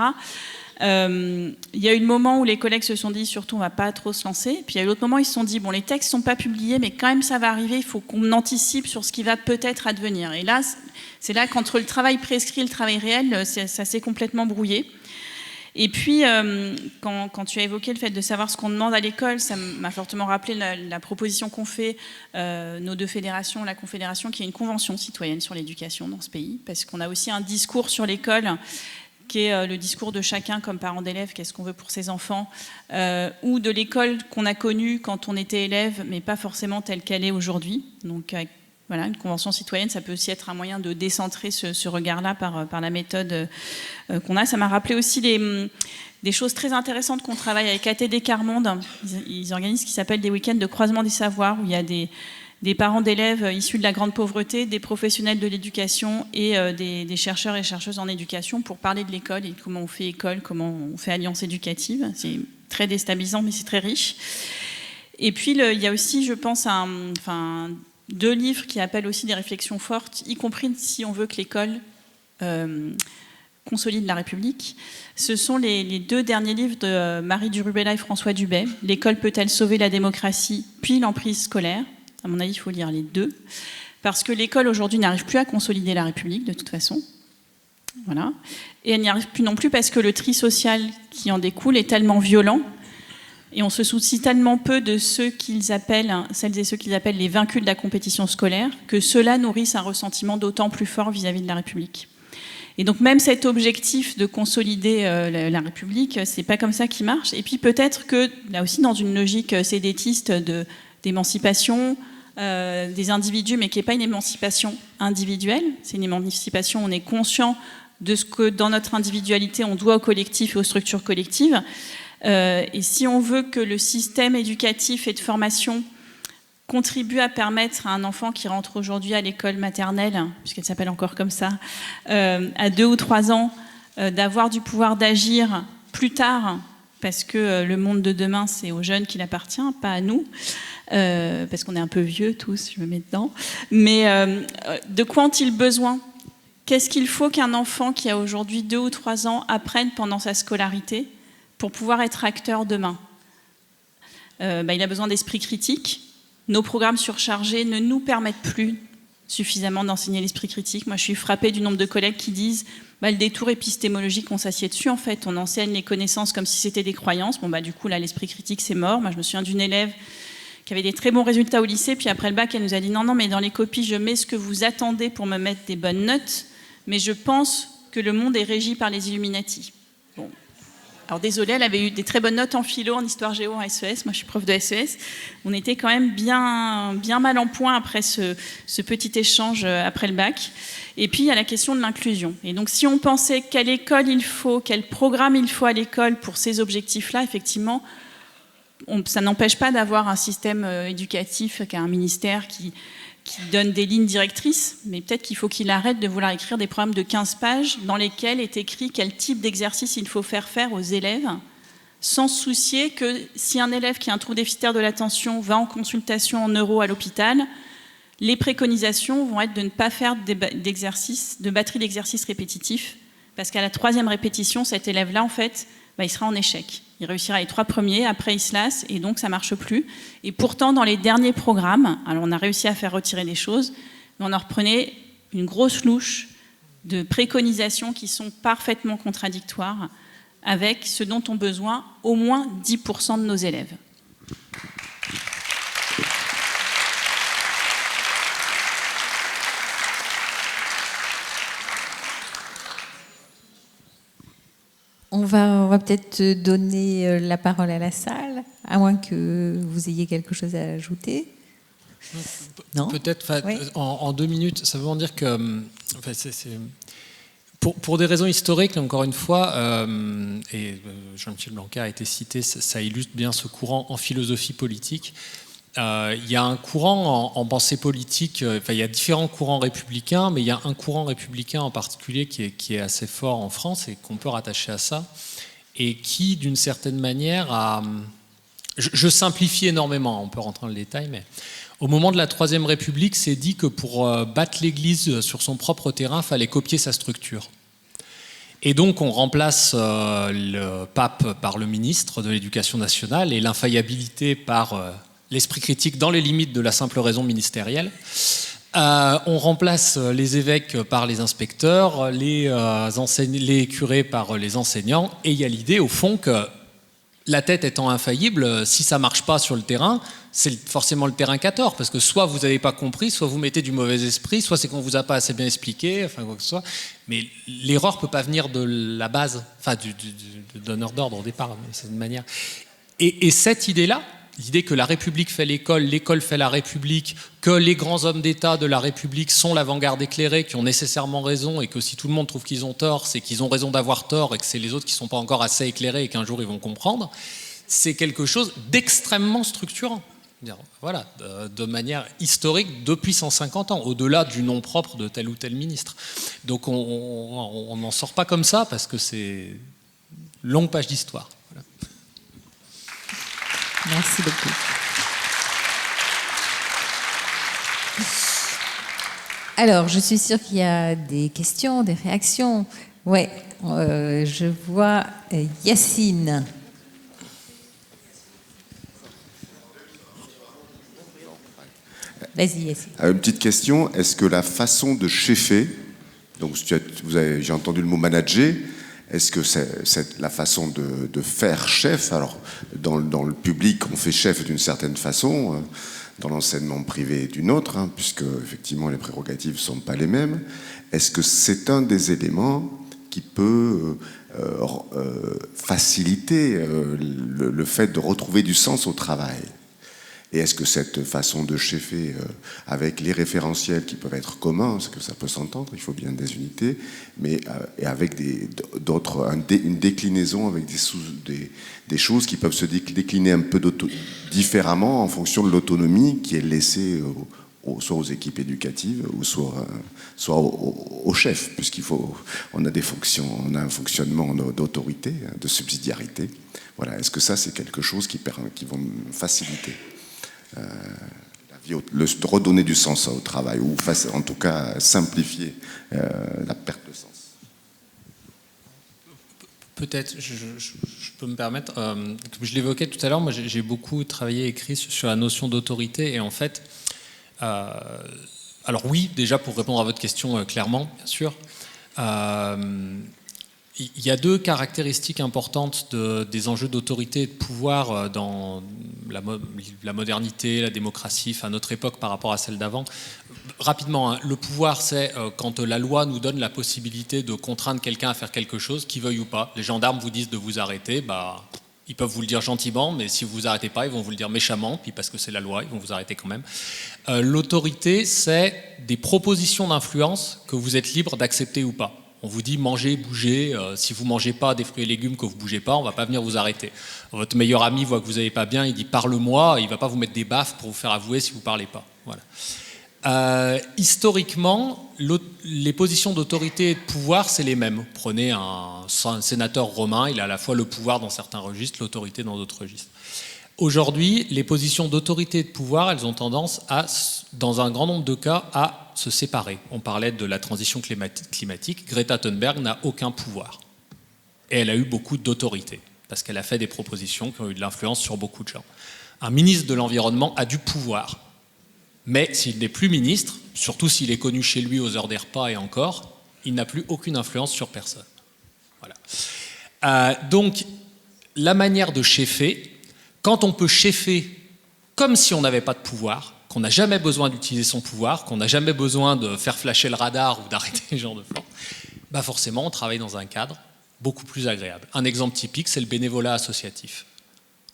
Il y a eu le moment où les collègues se sont dit surtout on ne va pas trop se lancer, puis il y a eu l'autre moment où ils se sont dit bon, les textes ne sont pas publiés mais quand même ça va arriver, il faut qu'on anticipe sur ce qui va peut-être advenir. Et là c'est là qu'entre le travail prescrit et le travail réel ça s'est complètement brouillé. Et puis quand tu as évoqué le fait de savoir ce qu'on demande à l'école, ça m'a fortement rappelé la proposition qu'ont fait nos 2 fédérations, la Confédération qui est une convention citoyenne sur l'éducation dans ce pays, parce qu'on a aussi un discours sur l'école qui est le discours de chacun comme parent d'élève, qu'est-ce qu'on veut pour ses enfants, ou de l'école qu'on a connue quand on était élève, mais pas forcément telle qu'elle est aujourd'hui. Donc, voilà, une convention citoyenne, ça peut aussi être un moyen de décentrer ce regard-là par la méthode qu'on a. Ça m'a rappelé aussi des choses très intéressantes qu'on travaille avec ATD Carmonde. Ils organisent ce qui s'appelle des week-ends de croisement des savoirs, où il y a des parents d'élèves issus de la grande pauvreté, des professionnels de l'éducation et des chercheurs et chercheuses en éducation pour parler de l'école et comment on fait école, comment on fait alliance éducative. C'est très déstabilisant, mais c'est très riche. Et puis, il y a aussi, je pense, deux livres qui appellent aussi des réflexions fortes, y compris si on veut que l'école consolide la République. Ce sont les deux derniers livres de Marie Durubella et François Dubet. « L'école peut-elle sauver la démocratie ?» puis « L'emprise scolaire ». À mon avis, il faut lire les deux. Parce que l'école, aujourd'hui, n'arrive plus à consolider la République, de toute façon. Voilà. Et elle n'y arrive plus non plus parce que le tri social qui en découle est tellement violent. Et on se soucie tellement peu de celles et ceux qu'ils appellent les vaincus de la compétition scolaire, que ceux-là nourrissent un ressentiment d'autant plus fort vis-à-vis de la République. Et donc même cet objectif de consolider la République, c'est pas comme ça qu'il marche. Et puis peut-être que, là aussi, dans une logique sédétiste d'émancipation des individus, mais qui n'est pas une émancipation individuelle, c'est une émancipation, on est conscient de ce que dans notre individualité, on doit au collectif et aux structures collectives. Et si on veut que le système éducatif et de formation contribue à permettre à un enfant qui rentre aujourd'hui à l'école maternelle, puisqu'elle s'appelle encore comme ça, à 2 ou 3 ans, d'avoir du pouvoir d'agir plus tard, parce que le monde de demain, c'est aux jeunes qu'il appartient, pas à nous, parce qu'on est un peu vieux tous, je me mets dedans. Mais de quoi ont-ils besoin ? Qu'est-ce qu'il faut qu'un enfant qui a aujourd'hui 2 ou 3 ans apprenne pendant sa scolarité pour pouvoir être acteur demain ? Il a besoin d'esprit critique. Nos programmes surchargés ne nous permettent plus suffisamment d'enseigner l'esprit critique. Moi, je suis frappée du nombre de collègues qui disent le détour épistémologique, on s'assied dessus, en fait. On enseigne les connaissances comme si c'était des croyances. Du coup, là, l'esprit critique, c'est mort. Moi, je me souviens d'une élève qui avait des très bons résultats au lycée, puis après le bac, elle nous a dit non, mais dans les copies, je mets ce que vous attendez pour me mettre des bonnes notes, mais je pense que le monde est régi par les Illuminati. Bon. Alors désolée, elle avait eu des très bonnes notes en philo, en histoire géo, en SES. Moi, je suis prof de SES. On était quand même bien mal en point après ce petit échange après le bac. Et puis, il y a la question de l'inclusion. Et donc, si on pensait quelle école il faut, quel programme il faut à l'école pour ces objectifs-là, effectivement, ça n'empêche pas d'avoir un système éducatif, un ministère qui donne des lignes directrices, mais peut-être qu'il faut qu'il arrête de vouloir écrire des programmes de 15 pages dans lesquels est écrit quel type d'exercice il faut faire aux élèves, sans se soucier que si un élève qui a un trouble déficitaire de l'attention va en consultation en neuro à l'hôpital, les préconisations vont être de ne pas faire de batterie d'exercices répétitifs, parce qu'à la 3e répétition, cet élève-là, en fait, il sera en échec. Il réussira les 3 premiers, après il se lasse, et donc ça ne marche plus. Et pourtant, dans les derniers programmes, alors on a réussi à faire retirer des choses, mais on en reprenait une grosse louche de préconisations qui sont parfaitement contradictoires avec ce dont ont besoin au moins 10% de nos élèves. On va peut-être donner la parole à la salle, à moins que vous ayez quelque chose à ajouter. Non ? Peut-être, oui. En 2 minutes, ça veut dire que pour des raisons historiques, encore une fois, et Jean-Michel Blanquer a été cité, ça illustre bien ce courant en philosophie politique. Il y a un courant en pensée politique, il y a différents courants républicains, mais il y a un courant républicain en particulier qui est assez fort en France et qu'on peut rattacher à ça, et qui, d'une certaine manière, a... Je simplifie énormément, on peut rentrer dans le détail, mais au moment de la Troisième République, c'est dit que pour battre l'Église sur son propre terrain, il fallait copier sa structure. Et donc on remplace le pape par le ministre de l'Éducation nationale et l'infaillibilité par... l'esprit critique dans les limites de la simple raison ministérielle. On remplace les évêques par les inspecteurs, les curés par les enseignants, et il y a l'idée, au fond, que la tête étant infaillible, si ça ne marche pas sur le terrain, c'est forcément le terrain qui a tort, parce que soit vous n'avez pas compris, soit vous mettez du mauvais esprit, soit c'est qu'on ne vous a pas assez bien expliqué, enfin quoi que ce soit. Mais l'erreur ne peut pas venir de la base, enfin du donneur d'ordre au départ, mais c'est une manière. Et cette idée-là, l'idée que la République fait l'école fait la République, que les grands hommes d'État de la République sont l'avant-garde éclairée, qui ont nécessairement raison, et que si tout le monde trouve qu'ils ont tort, c'est qu'ils ont raison d'avoir tort, et que c'est les autres qui ne sont pas encore assez éclairés et qu'un jour ils vont comprendre, c'est quelque chose d'extrêmement structurant. Voilà, de manière historique depuis 150 ans, au-delà du nom propre de tel ou tel ministre. Donc on n'en sort pas comme ça, parce que c'est une longue page d'histoire. Voilà. Merci beaucoup. Alors, je suis sûre qu'il y a des questions, des réactions. Ouais, je vois Yacine. Vas-y, Yacine. Une petite question, est-ce que la façon de chefer, donc j'ai entendu le mot manager, est-ce que c'est la façon de faire chef? Alors, dans le public, on fait chef d'une certaine façon, dans l'enseignement privé d'une autre, puisque effectivement les prérogatives ne sont pas les mêmes. Est-ce que c'est un des éléments qui peut faciliter le fait de retrouver du sens au travail? Et est-ce que cette façon de chefer avec les référentiels qui peuvent être communs, parce que ça peut s'entendre, il faut bien des unités, mais et avec une déclinaison avec des choses qui peuvent se décliner un peu différemment en fonction de l'autonomie qui est laissée soit aux équipes éducatives ou soit au chef, puisqu'on a des fonctions, on a un fonctionnement d'autorité, de subsidiarité. Voilà. Est-ce que ça, c'est quelque chose qui va faciliter redonner du sens au travail, ou en tout cas simplifier la perte de sens? Peut-être, je peux me permettre, comme je l'évoquais tout à l'heure, moi j'ai beaucoup travaillé et écrit sur la notion d'autorité, et en fait, alors oui, déjà pour répondre à votre question clairement, bien sûr, il y a deux caractéristiques importantes des enjeux d'autorité et de pouvoir dans la modernité, la démocratie, enfin notre époque par rapport à celle d'avant. Rapidement, le pouvoir, c'est quand la loi nous donne la possibilité de contraindre quelqu'un à faire quelque chose, qu'il veuille ou pas. Les gendarmes vous disent de vous arrêter, ils peuvent vous le dire gentiment, mais si vous vous arrêtez pas, ils vont vous le dire méchamment, puis parce que c'est la loi, ils vont vous arrêter quand même. L'autorité, c'est des propositions d'influence que vous êtes libre d'accepter ou pas. On vous dit mangez, bougez, si vous ne mangez pas des fruits et légumes que vous ne bougez pas, on ne va pas venir vous arrêter. Votre meilleur ami voit que vous n'allez pas bien, il dit parle-moi, il ne va pas vous mettre des baffes pour vous faire avouer si vous ne parlez pas. Voilà. Historiquement, les positions d'autorité et de pouvoir, c'est les mêmes. Prenez un sénateur romain, il a à la fois le pouvoir dans certains registres, l'autorité dans d'autres registres. Aujourd'hui, les positions d'autorité et de pouvoir, elles ont tendance à, dans un grand nombre de cas, à se séparer. On parlait de la transition climatique. Greta Thunberg n'a aucun pouvoir. Et elle a eu beaucoup d'autorité, parce qu'elle a fait des propositions qui ont eu de l'influence sur beaucoup de gens. Un ministre de l'Environnement a du pouvoir. Mais s'il n'est plus ministre, surtout s'il est connu chez lui aux heures des repas et encore, il n'a plus aucune influence sur personne. Voilà. Donc, la manière de chefer, quand on peut chefer comme si on n'avait pas de pouvoir, qu'on n'a jamais besoin d'utiliser son pouvoir, qu'on n'a jamais besoin de faire flasher le radar ou d'arrêter les gens de flanc, forcément on travaille dans un cadre beaucoup plus agréable. Un exemple typique, c'est le bénévolat associatif.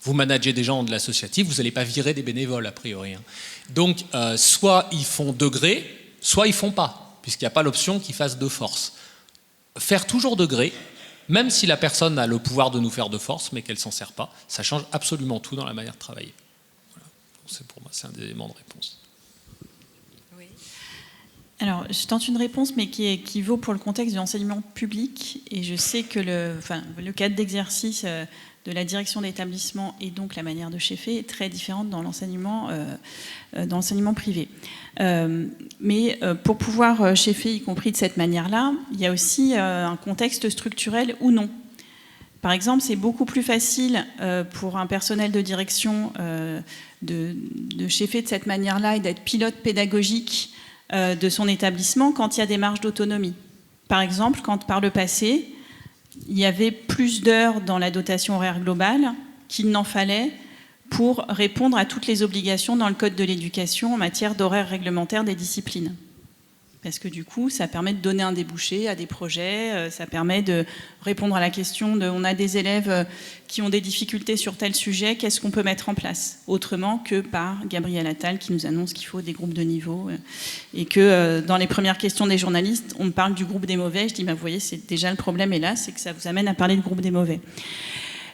Vous managez des gens de l'associatif, vous n'allez pas virer des bénévoles a priori. Donc soit ils font de gré, soit ils ne font pas, puisqu'il n'y a pas l'option qu'ils fassent de force. Faire toujours de gré, même si la personne a le pouvoir de nous faire de force, mais qu'elle ne s'en sert pas, ça change absolument tout dans la manière de travailler. Voilà. Donc pour moi, c'est un des éléments de réponse. Oui. Alors, je tente une réponse, mais qui vaut pour le contexte de l'enseignement public. Et je sais que le cadre d'exercice de la direction d'établissement et donc la manière de chefer est très différente dans l'enseignement privé. Mais pour pouvoir chefer, y compris de cette manière-là, il y a aussi un contexte structurel ou non. Par exemple, c'est beaucoup plus facile pour un personnel de direction de chefer de cette manière-là et d'être pilote pédagogique de son établissement quand il y a des marges d'autonomie. Par exemple, quand par le passé, il y avait plus d'heures dans la dotation horaire globale qu'il n'en fallait pour répondre à toutes les obligations dans le Code de l'éducation en matière d'horaire réglementaire des disciplines. Parce que du coup, ça permet de donner un débouché à des projets, ça permet de répondre à la question de on a des élèves qui ont des difficultés sur tel sujet, qu'est-ce qu'on peut mettre en place autrement que par Gabriel Attal qui nous annonce qu'il faut des groupes de niveau et que dans les premières questions des journalistes, on me parle du groupe des mauvais. Je dis, vous voyez, c'est déjà le problème est là, c'est que ça vous amène à parler du groupe des mauvais.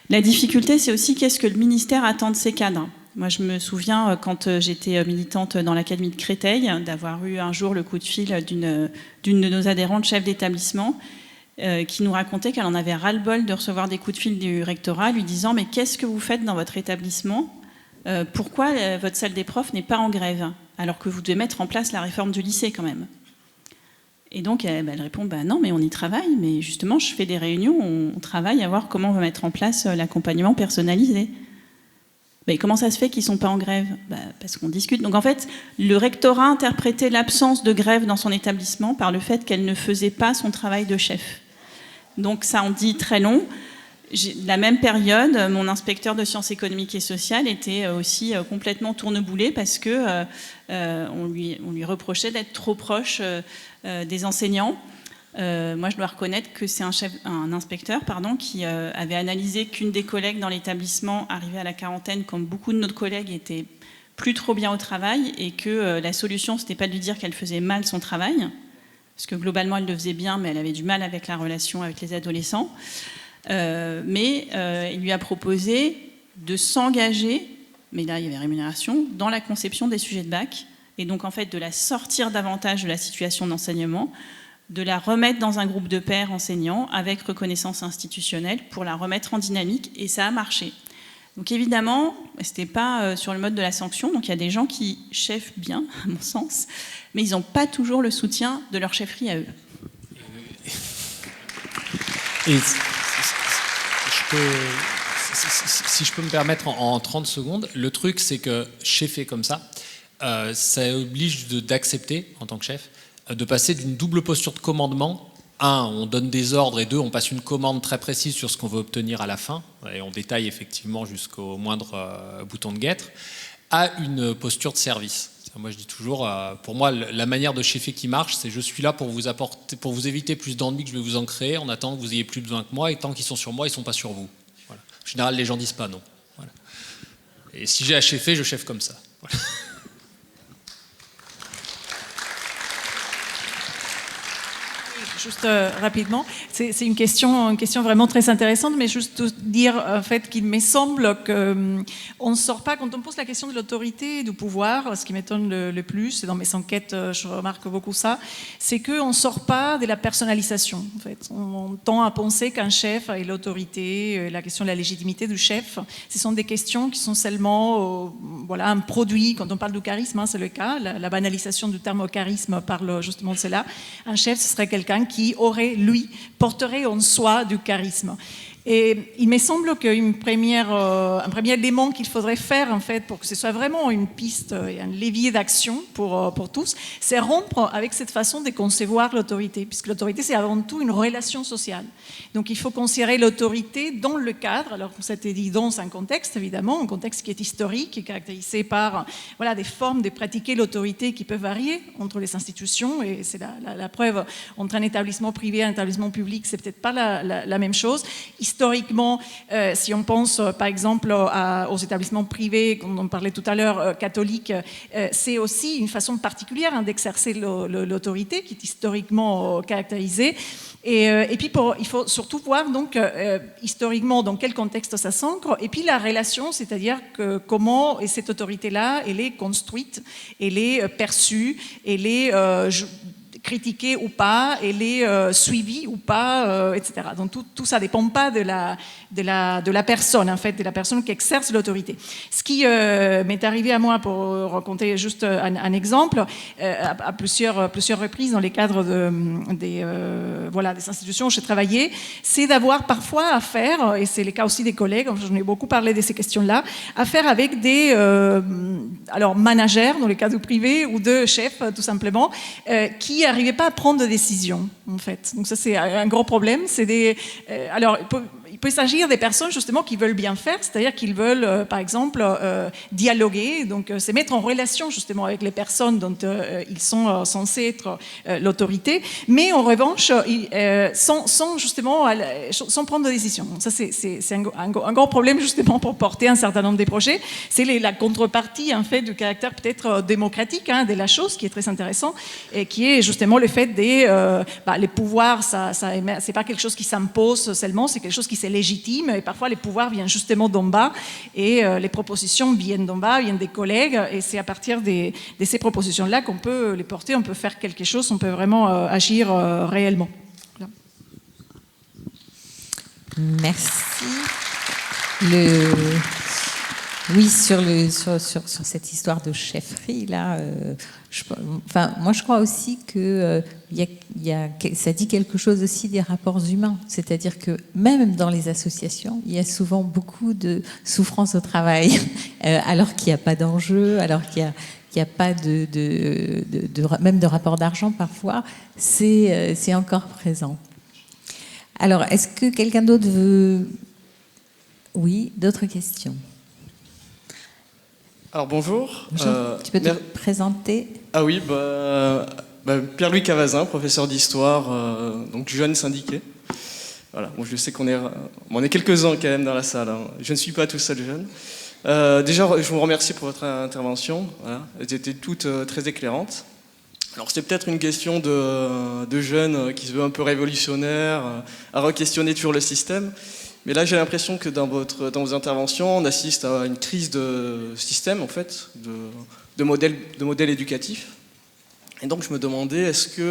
La difficulté, c'est aussi qu'est-ce que le ministère attend de ses cadres. Moi, je me souviens, quand j'étais militante dans l'Académie de Créteil, d'avoir eu un jour le coup de fil d'une de nos adhérentes chef d'établissement qui nous racontait qu'elle en avait ras-le-bol de recevoir des coups de fil du rectorat lui disant « Mais qu'est-ce que vous faites dans votre établissement ? Pourquoi votre salle des profs n'est pas en grève alors que vous devez mettre en place la réforme du lycée quand même ?» Et donc, elle répond « Non, mais on y travaille, mais justement, je fais des réunions, on travaille à voir comment on va mettre en place l'accompagnement personnalisé. » Mais comment ça se fait qu'ils ne sont pas en grève ? Parce qu'on discute. Donc en fait, le rectorat interprétait l'absence de grève dans son établissement par le fait qu'elle ne faisait pas son travail de chef. Donc ça en dit très long. La même période, mon inspecteur de sciences économiques et sociales était aussi complètement tourneboulé parce que on lui reprochait d'être trop proche des enseignants. Moi, je dois reconnaître que c'est un inspecteur qui avait analysé qu'une des collègues dans l'établissement, arrivée à la quarantaine, comme beaucoup de nos collègues, était plus trop bien au travail et que la solution, c'était pas de lui dire qu'elle faisait mal son travail, parce que globalement, elle le faisait bien, mais elle avait du mal avec la relation avec les adolescents. Mais il lui a proposé de s'engager, mais là, il y avait rémunération, dans la conception des sujets de bac, et donc en fait de la sortir davantage de la situation d'enseignement, de la remettre dans un groupe de pairs enseignants avec reconnaissance institutionnelle pour la remettre en dynamique, et ça a marché. Donc évidemment, ce n'était pas sur le mode de la sanction, donc il y a des gens qui cheffent bien, à mon sens, mais ils n'ont pas toujours le soutien de leur chefferie à eux. Et si je peux me permettre en 30 secondes, le truc c'est que cheffer comme ça oblige d'accepter en tant que chef de passer d'une double posture de commandement. 1, on donne des ordres, et 2, on passe une commande très précise sur ce qu'on veut obtenir à la fin, et on détaille effectivement jusqu'au moindre bouton de guêtre, à une posture de service. Moi je dis toujours, pour moi la manière de cheffer qui marche, c'est je suis là pour vous apporter, pour vous éviter plus d'ennuis que je vais vous en créer, en attendant que vous ayez plus besoin que moi, et tant qu'ils sont sur moi, ils ne sont pas sur vous. Voilà. En général, les gens disent pas non. Voilà. Et si j'ai à cheffer, je cheffe comme ça. Voilà. Juste rapidement, c'est une question vraiment très intéressante, mais juste dire en fait qu'il me semble qu'on ne sort pas, quand on pose la question de l'autorité et du pouvoir, ce qui m'étonne le plus, et dans mes enquêtes je remarque beaucoup ça, c'est qu'on ne sort pas de la personnalisation. En fait. On tend à penser qu'un chef et l'autorité, la question de la légitimité du chef, ce sont des questions qui sont seulement voilà, un produit. Quand on parle du charisme, c'est le cas, la banalisation du terme charisme parle justement de cela. Un chef, ce serait quelqu'un qui porterait en soi du charisme. Et il me semble qu'un premier élément qu'il faudrait faire en fait, pour que ce soit vraiment une piste et un levier d'action pour tous, c'est rompre avec cette façon de concevoir l'autorité, puisque l'autorité, c'est avant tout une relation sociale. Donc il faut considérer l'autorité dans le cadre, alors ça a été dit dans un contexte, évidemment, un contexte qui est historique, qui est caractérisé par voilà, des formes de pratiquer l'autorité qui peuvent varier entre les institutions, et c'est la preuve, entre un établissement privé et un établissement public, c'est peut-être pas la même chose. Historiquement, si on pense par exemple aux établissements privés, comme on parlait tout à l'heure, catholiques, c'est aussi une façon particulière d'exercer l'autorité qui est historiquement caractérisée. Et puis il faut surtout voir donc historiquement dans quel contexte ça s'ancre, et puis la relation, c'est-à-dire que comment cette autorité-là, elle est construite, elle est perçue, elle est critiquée ou pas, elle est suivie ou pas, etc. Donc tout ça ne dépend pas de la personne, en fait, de la personne qui exerce l'autorité. Ce qui m'est arrivé à moi, pour raconter juste un exemple, à plusieurs reprises dans les cadres des institutions où j'ai travaillé, c'est d'avoir parfois affaire, et c'est le cas aussi des collègues, j'en ai beaucoup parlé de ces questions-là, affaire avec des managers, dans le cas du privé, ou de chefs, tout simplement, qui n'arrivaient pas à prendre de décision, en fait. Donc ça, c'est un gros problème. Il il peut s'agir des personnes justement qui veulent bien faire, c'est-à-dire qu'ils veulent, par exemple, dialoguer, donc se mettre en relation justement avec les personnes dont ils sont censés être l'autorité, mais en revanche, sans justement, sans prendre de décision. Ça, c'est un gros problème justement pour porter un certain nombre de projets. C'est la contrepartie en fait du caractère peut-être démocratique de la chose, qui est très intéressant, et qui est justement le fait les pouvoirs, c'est pas quelque chose qui s'impose seulement, c'est quelque chose qui se légitime, et parfois les pouvoirs viennent justement d'en bas, et les propositions viennent d'en bas, viennent des collègues, et c'est à partir de ces propositions-là qu'on peut les porter, on peut faire quelque chose, on peut vraiment agir réellement. Voilà. Merci. Oui, sur cette histoire de chefferie, là, moi je crois aussi que ça dit quelque chose aussi des rapports humains. C'est-à-dire que même dans les associations, il y a souvent beaucoup de souffrance au travail, alors qu'il n'y a pas d'enjeu, alors qu'il n'y a pas même de rapport d'argent parfois, c'est encore présent. Alors, est-ce que quelqu'un d'autre veut... Oui, d'autres questions? Alors bonjour. Tu peux te présenter? Ah oui, Pierre-Louis Cavazin, professeur d'histoire, donc jeune syndiqué. Voilà, bon, je sais qu'on est quelques-uns quand même dans la salle. Hein. Je ne suis pas tout seul jeune. Déjà, je vous remercie pour votre intervention. Voilà. Elles étaient toutes très éclairantes. Alors c'est peut-être une question de jeunes qui se veut un peu révolutionnaire, à re-questionner toujours le système. Mais là, j'ai l'impression que dans vos interventions, on assiste à une crise de système, en fait, de modèle éducatif. Et donc, je me demandais, est-ce qu'il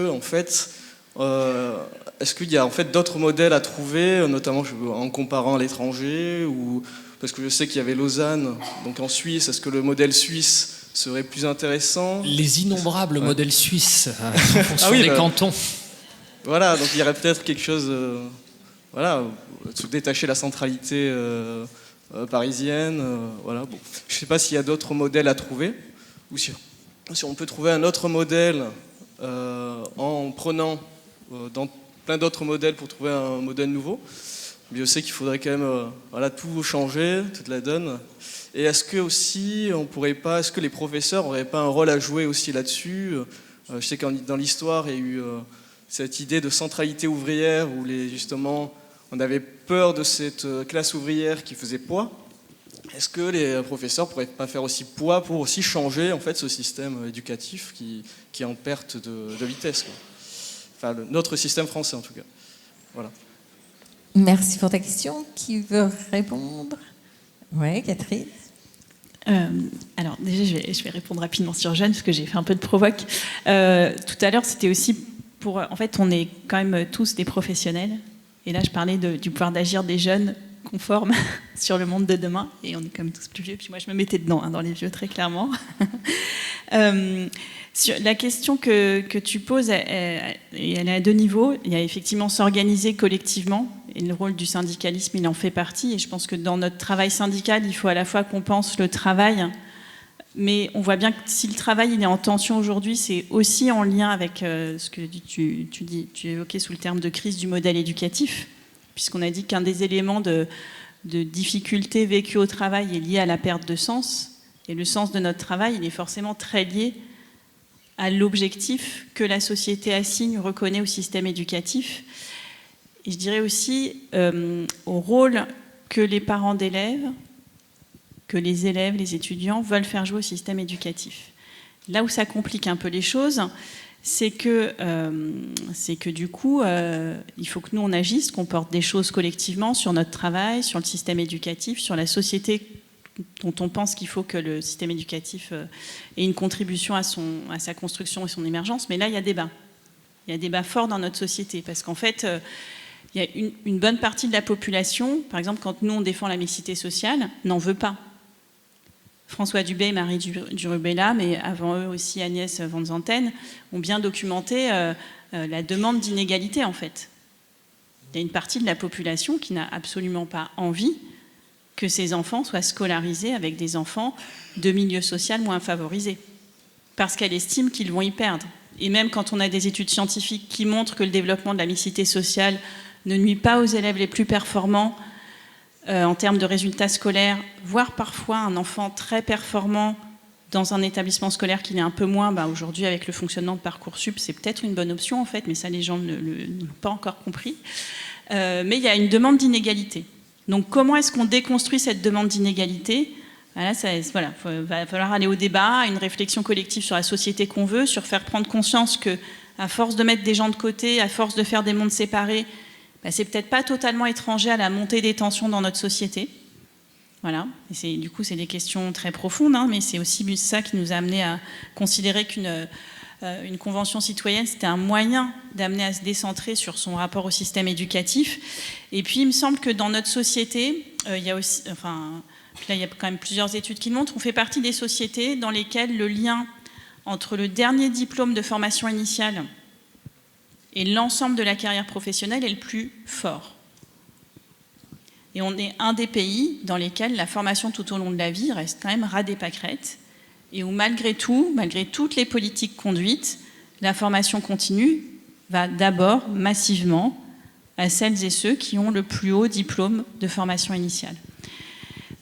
y a en fait d'autres modèles à trouver, notamment en comparant à l'étranger, ou parce que je sais qu'il y avait Lausanne, donc en Suisse, est-ce que le modèle suisse serait plus intéressant? Les innombrables modèles suisses, en fonction des cantons. Voilà, donc il y aurait peut-être quelque chose... se détacher la centralité parisienne. Voilà. Bon. Je ne sais pas s'il y a d'autres modèles à trouver, ou si on peut trouver un autre modèle en prenant dans plein d'autres modèles pour trouver un modèle nouveau. Mais je sais qu'il faudrait quand même tout changer, toute la donne. Et est-ce que les professeurs n'auraient pas un rôle à jouer aussi là-dessus? Je sais que dans l'histoire, il y a eu cette idée de centralité ouvrière où justement on avait peur de cette classe ouvrière qui faisait poids. Est-ce que les professeurs ne pourraient pas faire aussi poids pour aussi changer en fait, ce système éducatif qui est en perte de vitesse, quoi. Enfin, notre système français en tout cas. Voilà. Merci pour ta question. Qui veut répondre? Oui, Catherine. Alors déjà, je vais répondre rapidement sur Jeanne, parce que j'ai fait un peu de provoque. Tout à l'heure, c'était aussi pour... En fait, on est quand même tous des professionnels. Et là, je parlais du pouvoir d'agir des jeunes qu'on forme sur le monde de demain. Et on est quand même tous plus vieux. Puis moi, je me mettais dedans, dans les vieux, très clairement. Sur la question que tu poses, elle est à deux niveaux. Il y a effectivement s'organiser collectivement. Et le rôle du syndicalisme, il en fait partie. Et je pense que dans notre travail syndical, il faut à la fois qu'on pense le travail, mais on voit bien que si le travail il est en tension aujourd'hui, c'est aussi en lien avec ce que tu évoquais sous le terme de crise du modèle éducatif, puisqu'on a dit qu'un des éléments de difficultés vécues au travail est lié à la perte de sens. Et le sens de notre travail, il est forcément très lié à l'objectif que la société assigne ou reconnaît au système éducatif. Et je dirais aussi au rôle que les parents d'élèves, que les élèves, les étudiants veulent faire jouer au système éducatif. Là où ça complique un peu les choses, c'est que du coup, il faut que nous, on agisse, qu'on porte des choses collectivement sur notre travail, sur le système éducatif, sur la société dont on pense qu'il faut que le système éducatif ait une contribution à sa construction et son émergence. Mais là, il y a débat. Il y a débat fort dans notre société, parce qu'en fait... il y a une bonne partie de la population, par exemple, quand nous, on défend la mixité sociale, n'en veut pas. François Dubé et Marie Durubella, mais avant eux aussi Agnès Van Zanten, ont bien documenté la demande d'inégalité, en fait. Il y a une partie de la population qui n'a absolument pas envie que ses enfants soient scolarisés avec des enfants de milieu social moins favorisés, parce qu'elle estime qu'ils vont y perdre. Et même quand on a des études scientifiques qui montrent que le développement de la mixité sociale ne nuit pas aux élèves les plus performants, en termes de résultats scolaires, voire parfois un enfant très performant dans un établissement scolaire qui l'est un peu moins, aujourd'hui avec le fonctionnement de Parcoursup, c'est peut-être une bonne option en fait, mais ça les gens ne l'ont pas encore compris. Mais il y a une demande d'inégalité. Donc comment est-ce qu'on déconstruit cette demande d'inégalité ? Va falloir aller au débat, à une réflexion collective sur la société qu'on veut, sur faire prendre conscience que, à force de mettre des gens de côté, à force de faire des mondes séparés, c'est peut-être pas totalement étranger à la montée des tensions dans notre société. Voilà. Et du coup, c'est des questions très profondes, mais c'est aussi ça qui nous a amené à considérer qu'une convention citoyenne, c'était un moyen d'amener à se décentrer sur son rapport au système éducatif. Et puis, il me semble que dans notre société, il y a aussi... Là, il y a quand même plusieurs études qui le montrent. On fait partie des sociétés dans lesquelles le lien entre le dernier diplôme de formation initiale et l'ensemble de la carrière professionnelle est le plus fort. Et on est un des pays dans lesquels la formation tout au long de la vie reste quand même ras des pâquerettes et où malgré tout, malgré toutes les politiques conduites, la formation continue va d'abord massivement à celles et ceux qui ont le plus haut diplôme de formation initiale.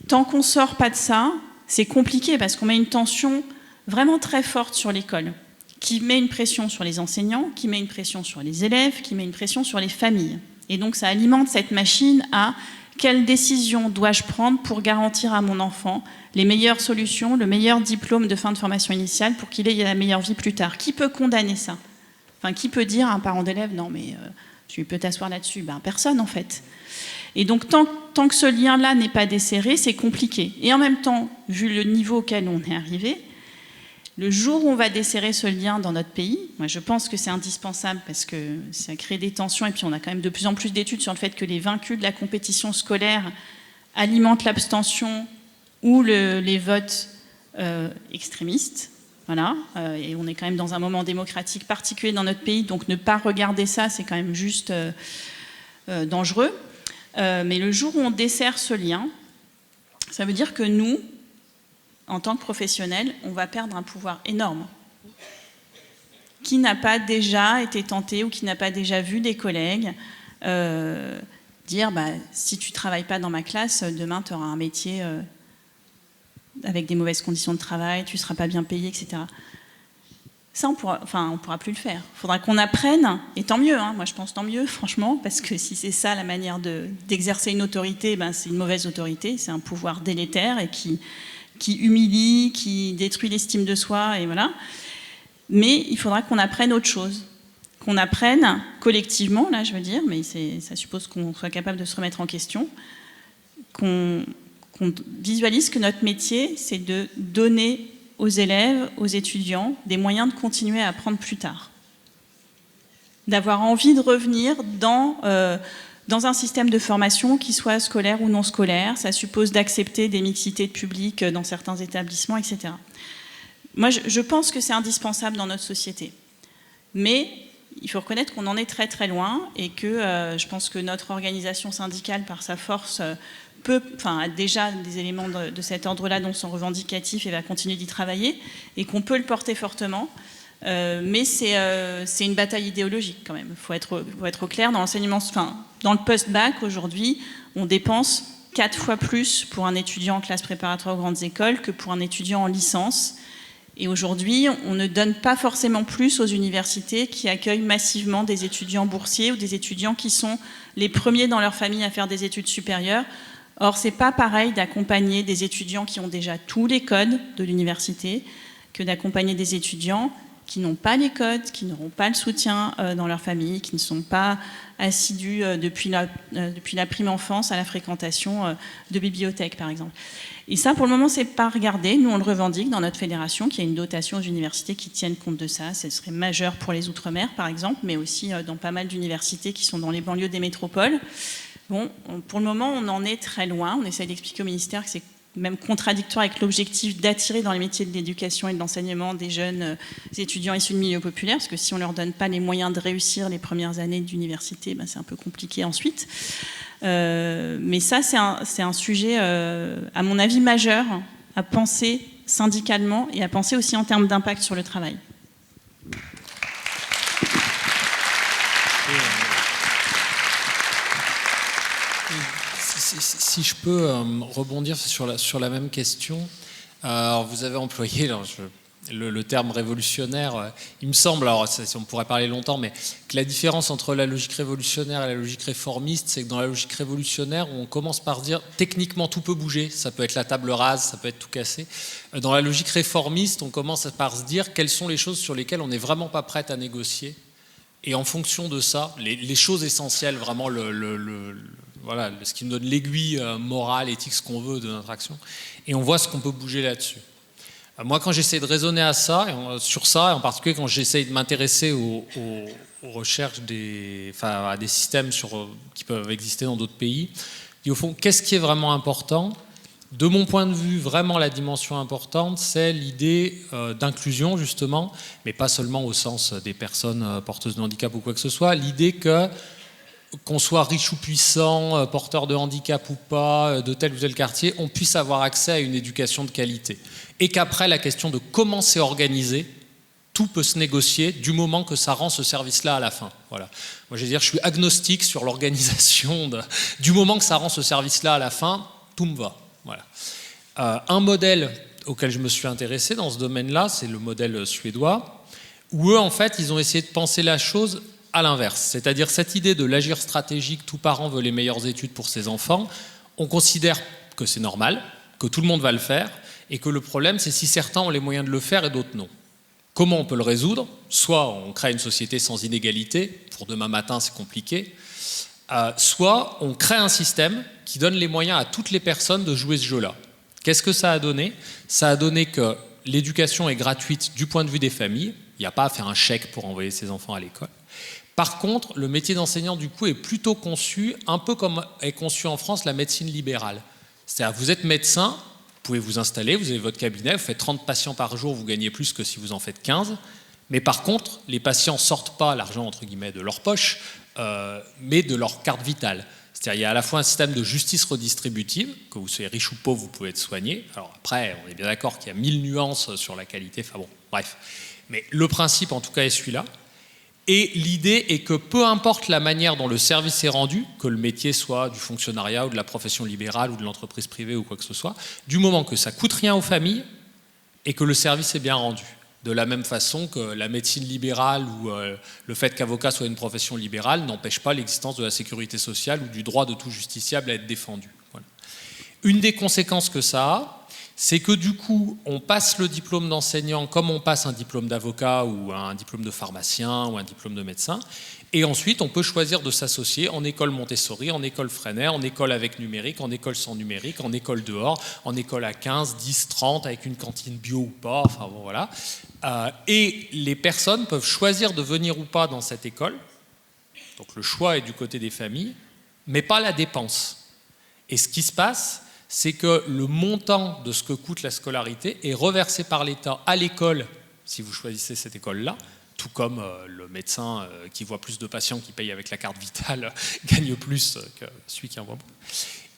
Tant qu'on ne sort pas de ça, c'est compliqué parce qu'on met une tension vraiment très forte sur l'école, qui met une pression sur les enseignants, qui met une pression sur les élèves, qui met une pression sur les familles. Et donc ça alimente cette machine à quelle décision dois-je prendre pour garantir à mon enfant les meilleures solutions, le meilleur diplôme de fin de formation initiale pour qu'il ait la meilleure vie plus tard. Qui peut condamner ça ? Enfin, qui peut dire à un parent d'élève « non mais tu peux t'asseoir là-dessus » Personne en fait. Et donc, tant que ce lien-là n'est pas desserré, c'est compliqué. Et en même temps, vu le niveau auquel on est arrivé, le jour où on va desserrer ce lien dans notre pays, moi je pense que c'est indispensable parce que ça crée des tensions et puis on a quand même de plus en plus d'études sur le fait que les vaincus de la compétition scolaire alimentent l'abstention ou les votes extrémistes. Voilà. Et on est quand même dans un moment démocratique particulier dans notre pays, donc ne pas regarder ça, c'est quand même juste dangereux. Mais le jour où on dessert ce lien, ça veut dire que nous, en tant que professionnels, on va perdre un pouvoir énorme. Qui n'a pas déjà été tenté ou qui n'a pas déjà vu des collègues dire si tu ne travailles pas dans ma classe, demain tu auras un métier avec des mauvaises conditions de travail, tu ne seras pas bien payé, etc. Ça, on pourra plus le faire. Il faudra qu'on apprenne, et tant mieux, moi je pense tant mieux, franchement, parce que si c'est ça la manière d'exercer une autorité, c'est une mauvaise autorité, c'est un pouvoir délétère et qui humilie, qui détruit l'estime de soi, et voilà. Mais il faudra qu'on apprenne autre chose, qu'on apprenne collectivement, là je veux dire, mais ça suppose qu'on soit capable de se remettre en question, qu'on visualise que notre métier, c'est de donner aux élèves, aux étudiants, des moyens de continuer à apprendre plus tard. D'avoir envie de revenir dans un système de formation qui soit scolaire ou non scolaire. Ça suppose d'accepter des mixités de public dans certains établissements, etc. Moi, je pense que c'est indispensable dans notre société. Mais il faut reconnaître qu'on en est très très loin et que je pense que notre organisation syndicale, par sa force, a déjà des éléments de cet ordre-là dont sont revendicatifs et va continuer d'y travailler, et qu'on peut le porter fortement. Mais c'est une bataille idéologique quand même. Il faut être au clair. Dans l'enseignement, dans le post-bac, aujourd'hui, on dépense 4 fois plus pour un étudiant en classe préparatoire aux grandes écoles que pour un étudiant en licence. Et aujourd'hui, on ne donne pas forcément plus aux universités qui accueillent massivement des étudiants boursiers ou des étudiants qui sont les premiers dans leur famille à faire des études supérieures. Or, c'est pas pareil d'accompagner des étudiants qui ont déjà tous les codes de l'université que d'accompagner des étudiants qui n'ont pas les codes, qui n'auront pas le soutien dans leur famille, qui ne sont pas assidus depuis la prime enfance à la fréquentation de bibliothèques, par exemple. Et ça, pour le moment, c'est pas regardé. Nous, on le revendique dans notre fédération, qu'il y a une dotation aux universités qui tiennent compte de ça. Ce serait majeur pour les Outre-mer, par exemple, mais aussi dans pas mal d'universités qui sont dans les banlieues des métropoles. Bon, pour le moment, on en est très loin. On essaie d'expliquer au ministère que c'est même contradictoire avec l'objectif d'attirer dans les métiers de l'éducation et de l'enseignement des jeunes étudiants issus de milieux populaires, parce que si on ne leur donne pas les moyens de réussir les premières années d'université, c'est un peu compliqué ensuite. Mais ça, c'est un sujet, à mon avis, majeur à penser syndicalement et à penser aussi en termes d'impact sur le travail. si je peux rebondir sur la même question. Alors, vous avez employé le terme révolutionnaire. Il me semble, alors on pourrait parler longtemps, mais que la différence entre la logique révolutionnaire et la logique réformiste, c'est que dans la logique révolutionnaire, on commence par dire techniquement tout peut bouger, ça peut être la table rase, ça peut être tout cassé. Dans la logique réformiste, on commence par se dire quelles sont les choses sur lesquelles on n'est vraiment pas prêt à négocier. Et en fonction de ça, les choses essentielles, vraiment voilà, ce qui nous donne l'aiguille morale, éthique, ce qu'on veut de notre action, et on voit ce qu'on peut bouger là-dessus. Moi, quand j'essaie de raisonner sur ça, et en particulier quand j'essaie de m'intéresser aux recherches à des systèmes qui peuvent exister dans d'autres pays, je dis au fond, qu'est-ce qui est vraiment important ? De mon point de vue, vraiment la dimension importante, c'est l'idée d'inclusion, justement, mais pas seulement au sens des personnes porteuses de handicap ou quoi que ce soit, l'idée qu'on soit riche ou puissant, porteur de handicap ou pas, de tel ou tel quartier, on puisse avoir accès à une éducation de qualité. Et qu'après, la question de comment c'est organisé, tout peut se négocier du moment que ça rend ce service-là à la fin. Voilà. Moi, je suis agnostique sur l'organisation. Du moment que ça rend ce service-là à la fin, tout me va. Voilà. Un modèle auquel je me suis intéressé dans ce domaine-là, c'est le modèle suédois, où eux, en fait, ils ont essayé de penser la chose à l'inverse. C'est-à-dire cette idée de l'agir stratégique, tout parent veut les meilleures études pour ses enfants, on considère que c'est normal, que tout le monde va le faire, et que le problème, c'est si certains ont les moyens de le faire et d'autres non. Comment on peut le résoudre ? Soit on crée une société sans inégalité, pour demain matin c'est compliqué, soit on crée un système qui donne les moyens à toutes les personnes de jouer ce jeu-là. Qu'est-ce que ça a donné ? Ça a donné que l'éducation est gratuite du point de vue des familles, il n'y a pas à faire un chèque pour envoyer ses enfants à l'école. Par contre, le métier d'enseignant, du coup, est plutôt conçu, un peu comme est conçue en France la médecine libérale. C'est-à-dire, vous êtes médecin, vous pouvez vous installer, vous avez votre cabinet, vous faites 30 patients par jour, vous gagnez plus que si vous en faites 15. Mais par contre, les patients ne sortent pas l'argent, entre guillemets, de leur poche, mais de leur carte vitale. C'est-à-dire, il y a à la fois un système de justice redistributive, que vous soyez riche ou pauvre, vous pouvez être soigné. Alors après, on est bien d'accord qu'il y a 1000 nuances sur la qualité, enfin bon, bref. Mais le principe, en tout cas, est celui-là. Et l'idée est que peu importe la manière dont le service est rendu, que le métier soit du fonctionnariat ou de la profession libérale ou de l'entreprise privée ou quoi que ce soit, du moment que ça ne coûte rien aux familles et que le service est bien rendu. De la même façon que la médecine libérale ou le fait qu'avocat soit une profession libérale n'empêche pas l'existence de la sécurité sociale ou du droit de tout justiciable à être défendu. Voilà. Une des conséquences que ça a, c'est que du coup, on passe le diplôme d'enseignant comme on passe un diplôme d'avocat ou un diplôme de pharmacien ou un diplôme de médecin. Et ensuite, on peut choisir de s'associer en école Montessori, en école Freinet, en école avec numérique, en école sans numérique, en école dehors, en école à 15, 10, 30, avec une cantine bio ou pas, enfin bon voilà. Et les personnes peuvent choisir de venir ou pas dans cette école. Donc le choix est du côté des familles, mais pas la dépense. Et ce qui se passe, c'est que le montant de ce que coûte la scolarité est reversé par l'État à l'école, si vous choisissez cette école-là, tout comme le médecin qui voit plus de patients qui paye avec la carte vitale gagne plus que celui qui en voit moins.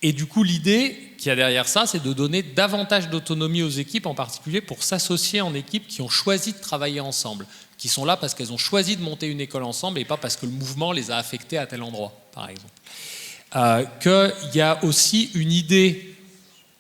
Et du coup, l'idée qu'il y a derrière ça, c'est de donner davantage d'autonomie aux équipes, en particulier pour s'associer en équipes qui ont choisi de travailler ensemble, qui sont là parce qu'elles ont choisi de monter une école ensemble et pas parce que le mouvement les a affectées à tel endroit, par exemple. Qu'il y a aussi une idée...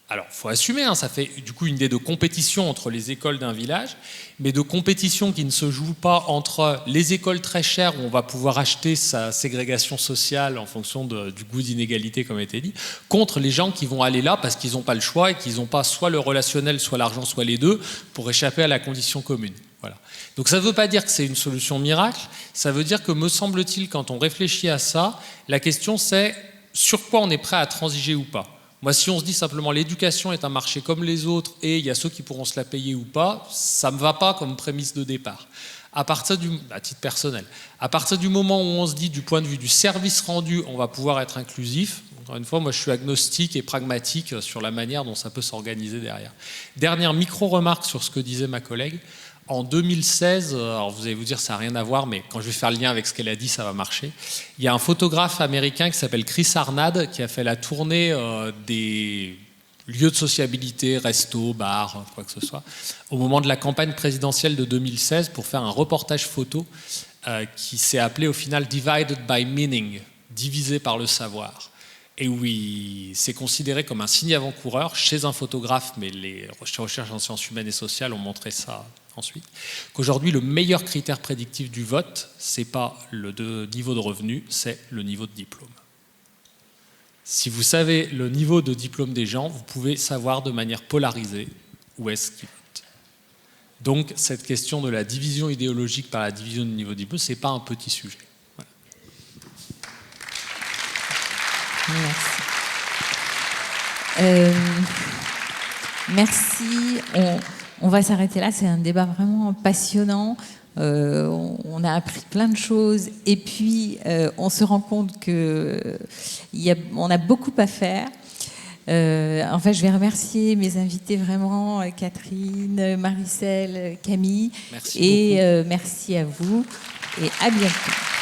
Alors, il faut assumer, hein, ça fait du coup une idée de compétition entre les écoles d'un village, mais de compétition qui ne se joue pas entre les écoles très chères où on va pouvoir acheter sa ségrégation sociale en fonction du goût d'inégalité, comme a été dit, contre les gens qui vont aller là parce qu'ils n'ont pas le choix et qu'ils n'ont pas soit le relationnel, soit l'argent, soit les deux, pour échapper à la condition commune. Voilà. Donc ça ne veut pas dire que c'est une solution miracle, ça veut dire que, me semble-t-il, quand on réfléchit à ça, la question c'est sur quoi on est prêt à transiger ou pas. Moi, si on se dit simplement l'éducation est un marché comme les autres et il y a ceux qui pourront se la payer ou pas, ça ne me va pas comme prémisse de départ. À titre personnel, à partir du moment où on se dit du point de vue du service rendu, on va pouvoir être inclusif, encore une fois, moi je suis agnostique et pragmatique sur la manière dont ça peut s'organiser derrière. Dernière micro-remarque sur ce que disait ma collègue. En 2016, alors vous allez vous dire ça n'a rien à voir, mais quand je vais faire le lien avec ce qu'elle a dit, ça va marcher. Il y a un photographe américain qui s'appelle Chris Arnad qui a fait la tournée des lieux de sociabilité, restos, bars, quoi que ce soit, au moment de la campagne présidentielle de 2016 pour faire un reportage photo qui s'est appelé au final Divided by Meaning, divisé par le savoir. et où c'est considéré comme un signe avant-coureur chez un photographe, mais les recherches en sciences humaines et sociales ont montré ça ensuite, qu'aujourd'hui le meilleur critère prédictif du vote, c'est pas le niveau de revenu, c'est le niveau de diplôme. Si vous savez le niveau de diplôme des gens, vous pouvez savoir de manière polarisée où est-ce qu'ils votent. Donc cette question de la division idéologique par la division du niveau de diplôme, c'est pas un petit sujet. Merci. On va s'arrêter là. C'est un débat vraiment passionnant. On a appris plein de choses. Et puis, on se rend compte qu'on a beaucoup à faire. En fait, je vais remercier mes invités vraiment, Catherine, Marie-Celle, Camille. Merci et merci à vous. Et à bientôt.